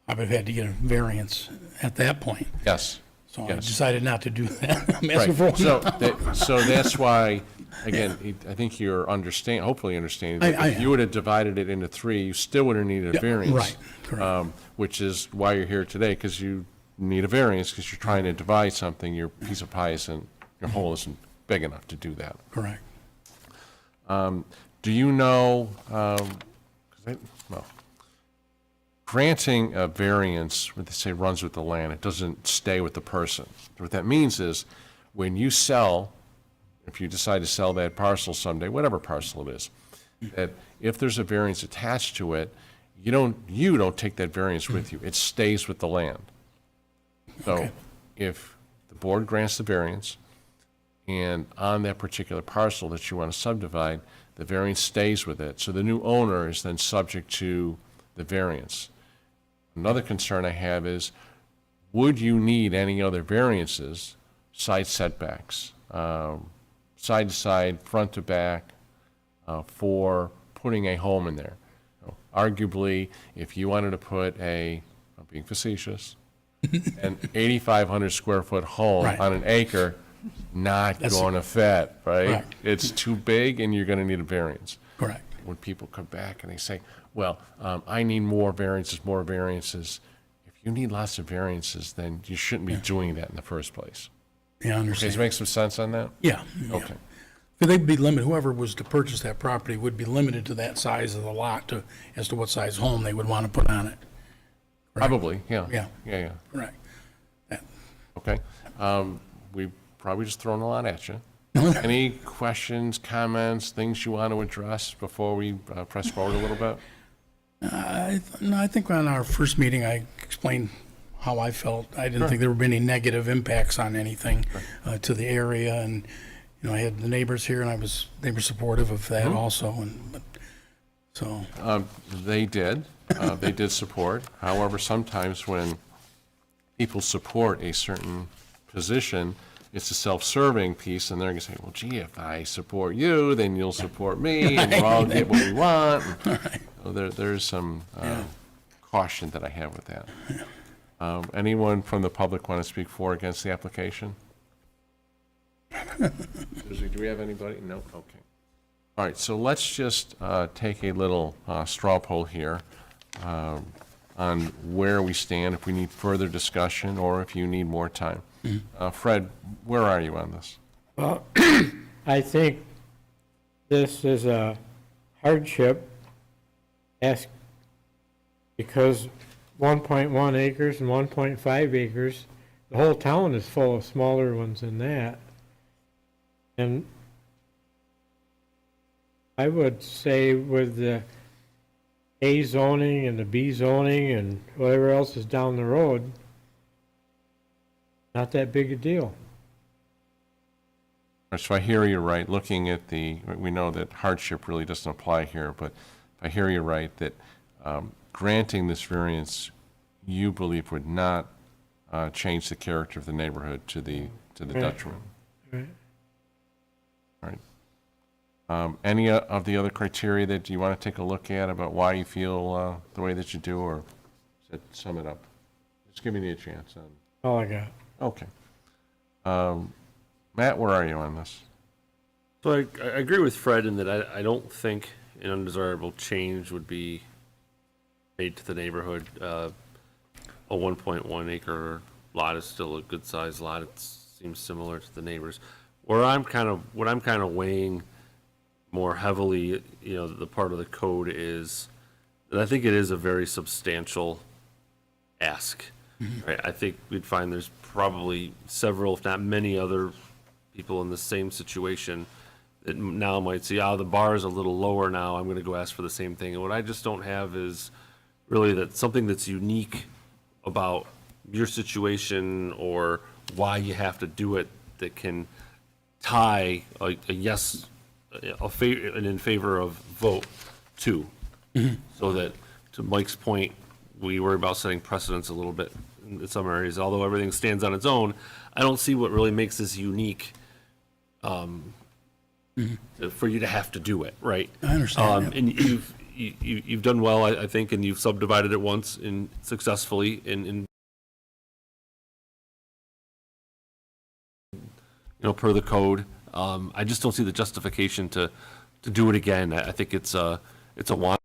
I would have had to get a variance at that point. Yes. So I Yes. decided not to do that. I'm Right. asking for one So, now. so that's why again, I think you're hopefully understanding, I that if am. you would have divided it into 3, you still would have needed a Yeah, variance. right, correct. Which is why you're here today, because you need a variance, because you're trying to divide something, your piece of pie isn't, your hole isn't big enough to do that. Correct. Do you know, well, granting a variance, what they say runs with the land, it doesn't stay with the person. What that means is, when you sell, if you decide to sell that parcel someday, whatever parcel it is, that if there's a variance attached to it, you don't take that variance with you. It stays with the land. So Okay. if the board grants the variance, and on that particular parcel that you want to subdivide, the variance stays with it. So the new owner is then subject to the variance. Another concern I have is, would you need any other variances, side setbacks, side to side, front to back, for putting a home in there? Arguably, if you wanted to put I'm being facetious, an 8,500 square foot home Right. on an acre, not That's- going to fit, right? Correct. It's too big and you're going to need a variance. Correct. When people come back and they say, well, I need more variances, more variances. If you need lots of variances, then you shouldn't be doing that in the first place. Yeah, I Okay, understand. does it make some sense on that? Yeah. Okay. They'd be limited, whoever was to purchase that property would be limited to that size of the lot as to what size home they would want to put on it. Probably, yeah. Yeah. Yeah. Correct. Okay. We've probably just thrown a lot at you. Any questions, comments, things you want to address before we press forward a little bit? No, I think on our first meeting, I explained how I felt. I didn't think there would be any negative impacts on anything to the area, and, I had the neighbors here, and they were supportive of that also, so, They did. They did support. However, sometimes when people support a certain position, it's a self-serving piece, and they're going to say, well, gee, if I support you, then you'll support me, and we'll all get what we want. So there's some caution that I have with that. Anyone from the public want to speak for or against the application? Do we have anybody? No? Okay. All right, so let's just take a little straw poll here on where we stand, if we need further discussion, or if you need more time. Fred, where are you on this? Well, I think this is a hardship because 1.1 acres and 1.5 acres, the whole town is full of smaller ones than that. And I would say with the A zoning and the B zoning and whatever else is down the road, not that big a deal. All right, so I hear you right, looking at we know that hardship really doesn't apply here, but if I hear you right, that granting this variance, you believe would not change the character of the neighborhood to the Right. detriment. Right. All right. Any of the other criteria that you want to take a look at about why you feel the way that you do, or sum it up? Just give me a chance. All I got. Okay. Matt, where are you on this? So I agree with Fred in that I don't think an undesirable change would be made to the neighborhood. A 1.1 acre lot is still a good sized lot. It seems similar to the neighbors. What I'm kind of weighing more heavily, the part of the code is that I think it is a very substantial ask. Right? I think we'd find there's probably several, if not many other people in the same situation that now might see, the bar is a little lower now, I'm going to go ask for the same thing. And what I just don't have is really that something that's unique about your situation or why you have to do it that can tie a yes, an in favor of vote to. So that, to Mike's point, we worry about setting precedents a little bit in some areas. Although everything stands on its own, I don't see what really makes this unique for you to have to do it, right? I understand, yeah. And you've done well, I think, and you've subdivided it once successfully in per the code. I just don't see the justification to do it again. I think it's a want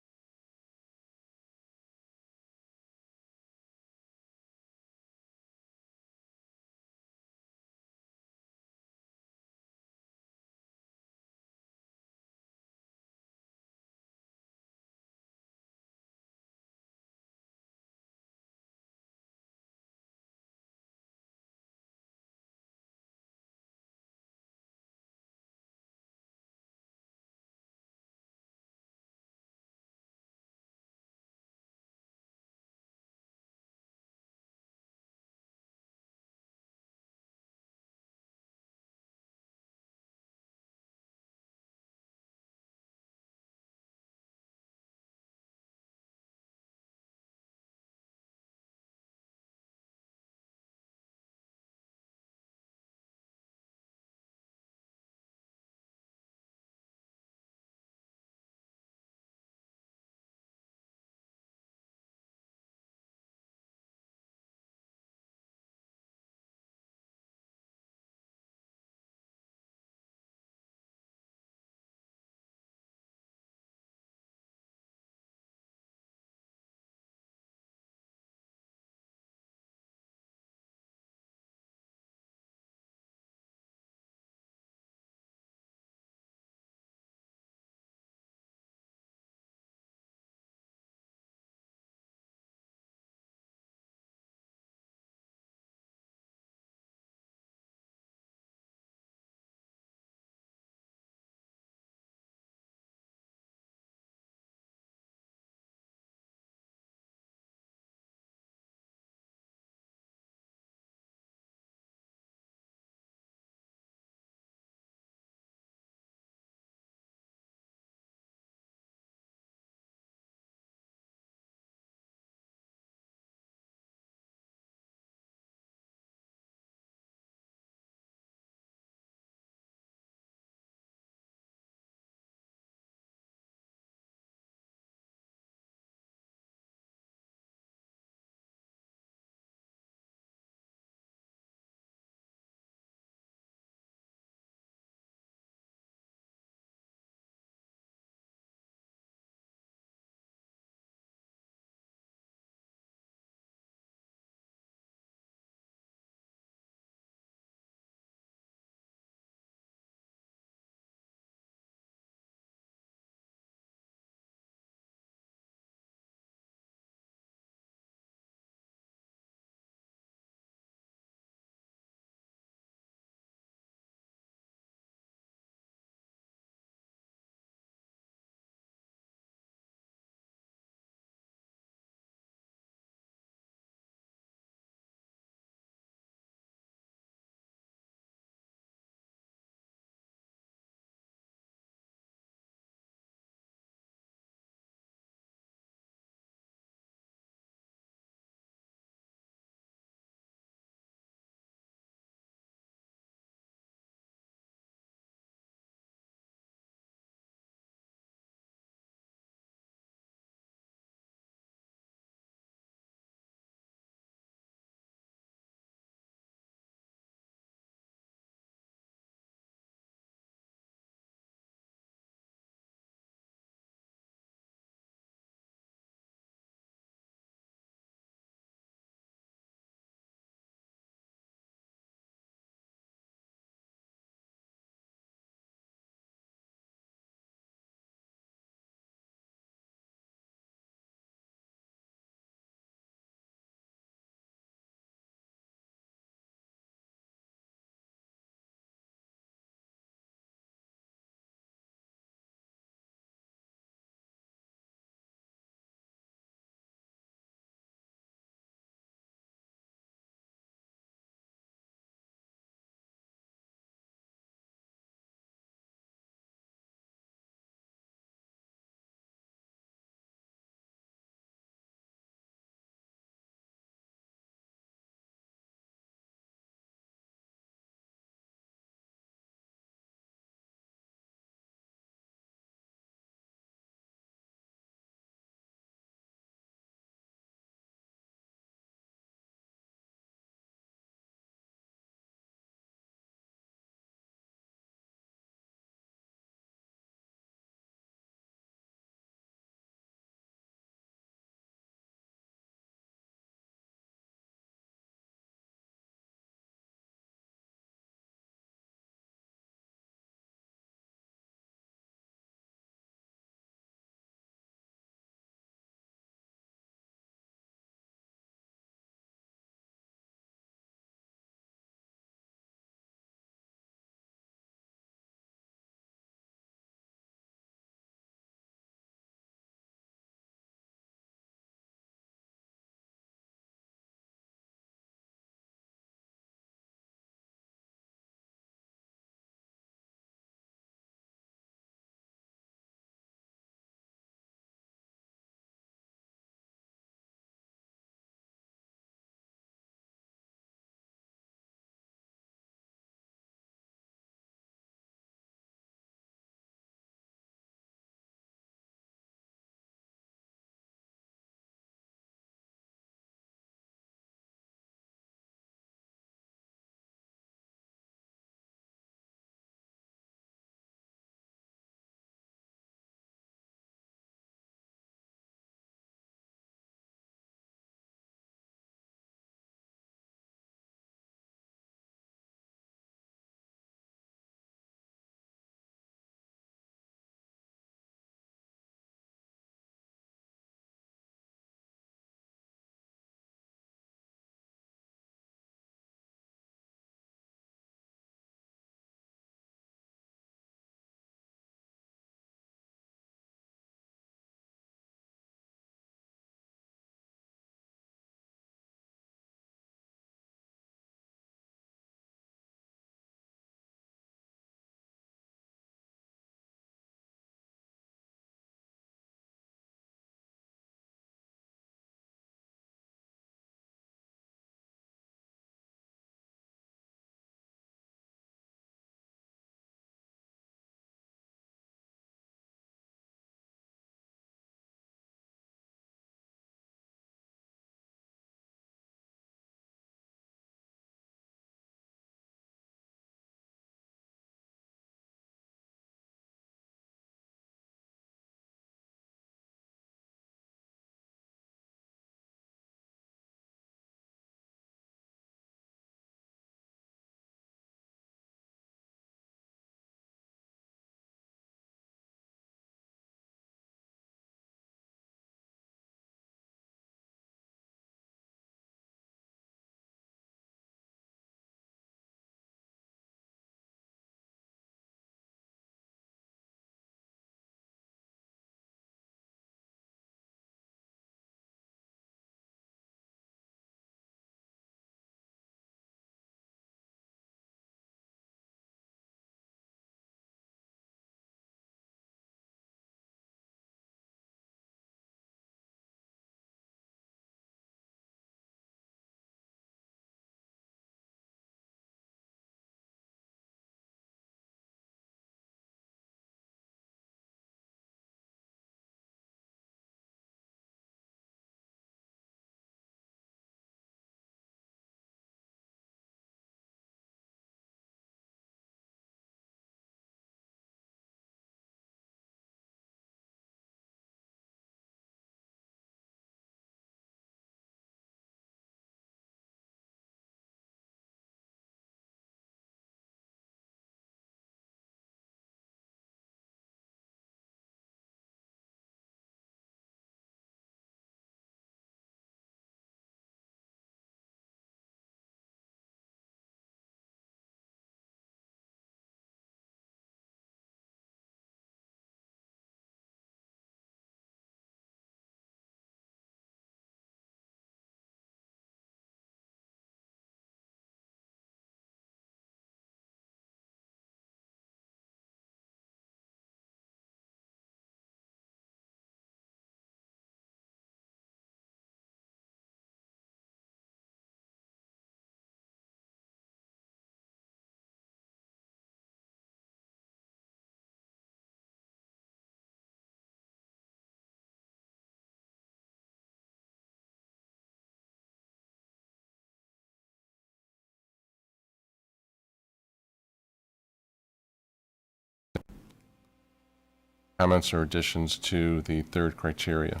comments or additions to the third criteria.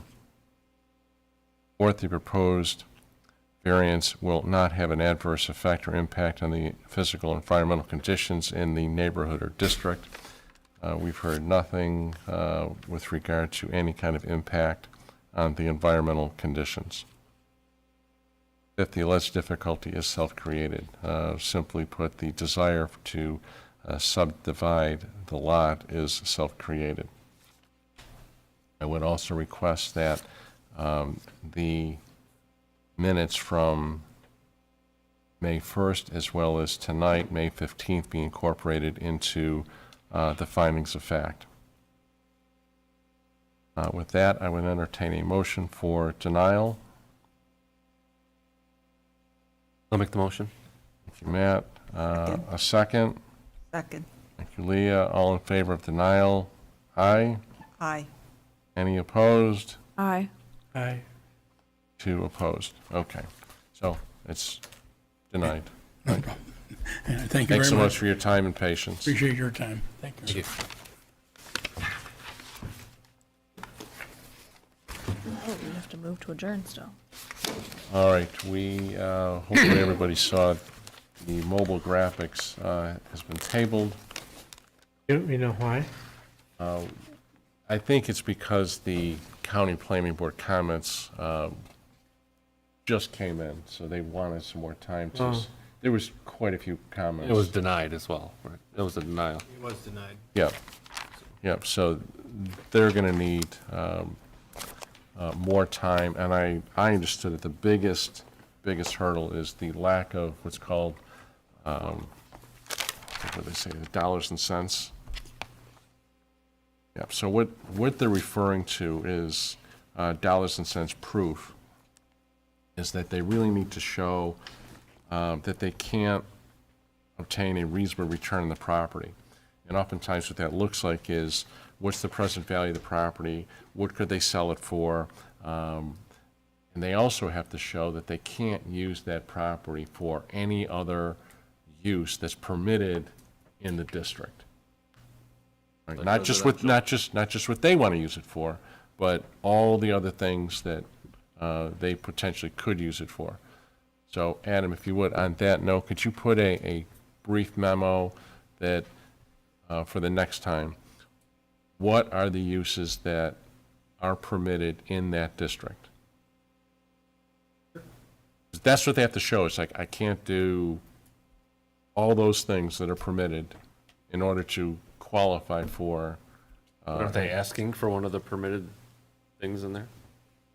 Fourth, the proposed variance will not have an adverse effect or impact on the physical and environmental conditions in the neighborhood or district. We've heard nothing with regard to any kind of impact on the environmental conditions. Fifth, the alleged difficulty is self-created. Simply put, the desire to subdivide the lot is self-created. I would also request that the minutes from May 1st as well as tonight, May 15th, be incorporated into the findings of fact. With that, I would entertain a motion for denial. I'll make the motion. Thank you, Matt. A second. Second. Thank you, Leah. All in favor of denial? Aye. Aye. Any opposed? Aye. Aye. 2 opposed. Okay. So it's denied. No problem. And thank you Thanks so very much much. for your time and patience. Appreciate your time. Thank you. Oh, we have to move to adjourn still. All right, we, hopefully everybody saw the mobile graphics has been tabled. You know why? I think it's because the county planning board comments just came in, so they wanted some more time to, Oh. there was quite a few comments. It was denied as well, right? It was a denial. It was denied. Yep, yep, so they're gonna need more time, and I understood that the biggest hurdle is the lack of what's called, what do they say, the dollars and cents. Yep, so what they're referring to is dollars and cents proof, is that they really need to show that they can't obtain a reasonable return on the property. And oftentimes what that looks like is, what's the present value of the property? What could they sell it for? And they also have to show that they can't use that property for any other use that's permitted in the district. Right, Like not just what they want to use it for, but all the other things that they potentially could use it for. So, Adam, if you would, on that note, could you put a brief memo that, for the next time, what are the uses that are permitted in that district? That's what they have to show. It's like, I can't do all those things that are permitted in order to qualify for. Aren't they asking for one of the permitted things in there?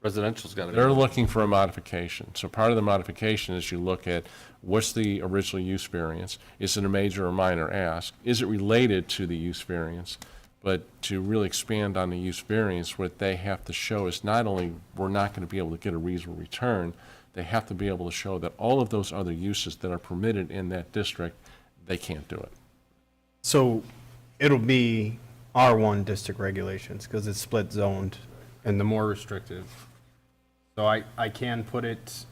Residential's got to be. They're looking for a modification. So part of the modification is you look at what's the original use variance? Is it a major or minor ask? Is it related to the use variance? But to really expand on the use variance, what they have to show is not only we're not going to be able to get a reasonable return, they have to be able to show that all of those other uses that are permitted in that district, they can't do it. So it'll be R1 district regulations because it's split zoned and the more restrictive. So I can put it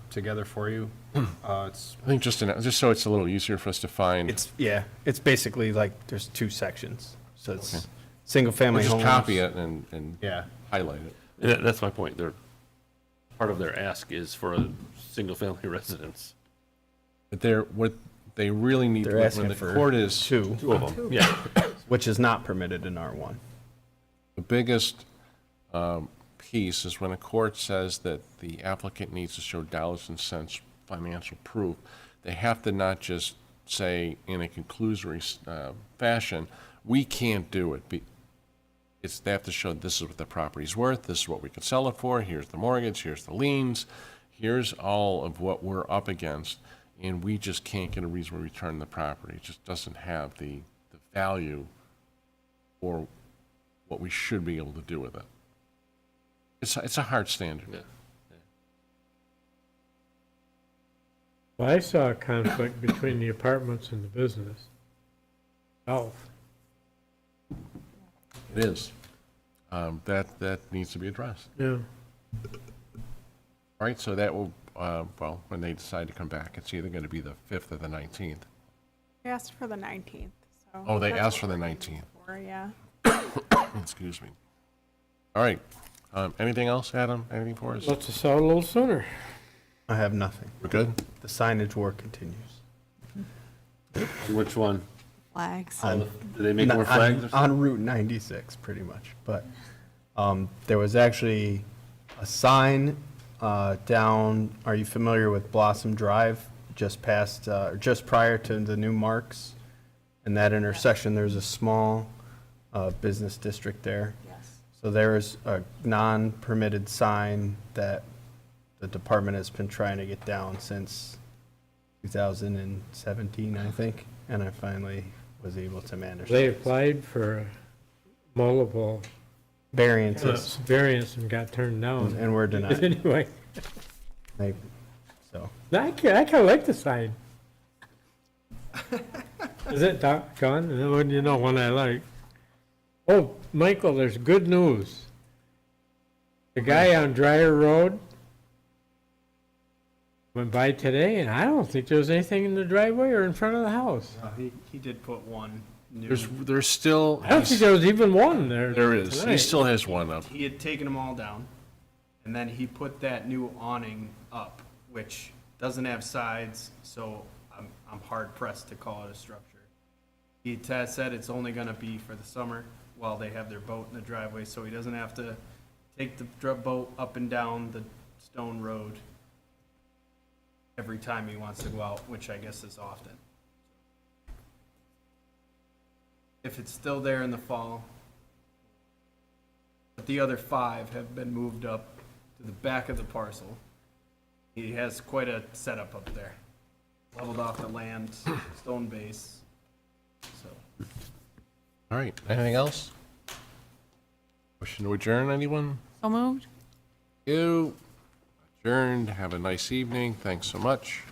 together for you. It's, I think just so it's a little easier for us to find. it's basically like there's 2 sections. So it's single-family We'll homes. just copy it and Yeah. highlight it. Yeah, that's my point. Part of their ask is for a single-family residence. But what they really need, They're when asking the for court is, 2, 2 of them, yeah. which is not permitted in R1. the biggest piece is when a court says that the applicant needs to show dollars and cents financial proof, they have to not just say in a conclusory fashion, we can't do it. They have to show this is what the property's worth, this is what we can sell it for, here's the mortgage, here's the liens, here's all of what we're up against, and we just can't get a reasonable return on the property. It just doesn't have the value or what we should be able to do with it. It's a hard standard. Yeah. Well, I saw a conflict between the apartments and the business. Oh, It is. That needs to be addressed. yeah. All right, so that will, well, when they decide to come back, it's either going to be the 5th or the 19th. They asked for the 19th, so. Oh, they that's asked what for the we're waiting 19th. for, yeah. Excuse me. All right. Anything else, Adam? Anything for us? Let's sell a little sooner. I have nothing. We're good? The signage war continues. Which one? Flags. Do they make more flags or something? On Route 96, pretty much. But there was actually a sign down, are you familiar with Blossom Drive? Just past, or just prior to the new Marks? In that intersection, there's a small business district there. Yes. So there's a non-permitted sign that the department has been trying to get down since 2017, I think, and I finally was able to manage. They it. applied for multiple Variances, variants and got turned down. and we're denied. Anyway, So, I kind of like the sign. Is it gone? You know one I like. Oh, Michael, there's good news. The guy on Dryer Road went by today, and I don't think there was anything in the driveway or in front of the house. he did put one new. There's still, I don't think there was even one there. there is. He tonight. still has one up. He had taken them all down, and then he put that new awning up, which doesn't have sides, so I'm hard pressed to call it a structure. He said it's only gonna be for the summer while they have their boat in the driveway, so he doesn't have to take the boat up and down the stone road every time he wants to go out, which I guess is often. If it's still there in the fall, but the other 5 have been moved up to the back of the parcel. He has quite a setup up there. Leveled off the land, stone base, so. All right. Anything else? Motion to adjourn, anyone? So moved? You adjourned. Have a nice evening. Thanks so much.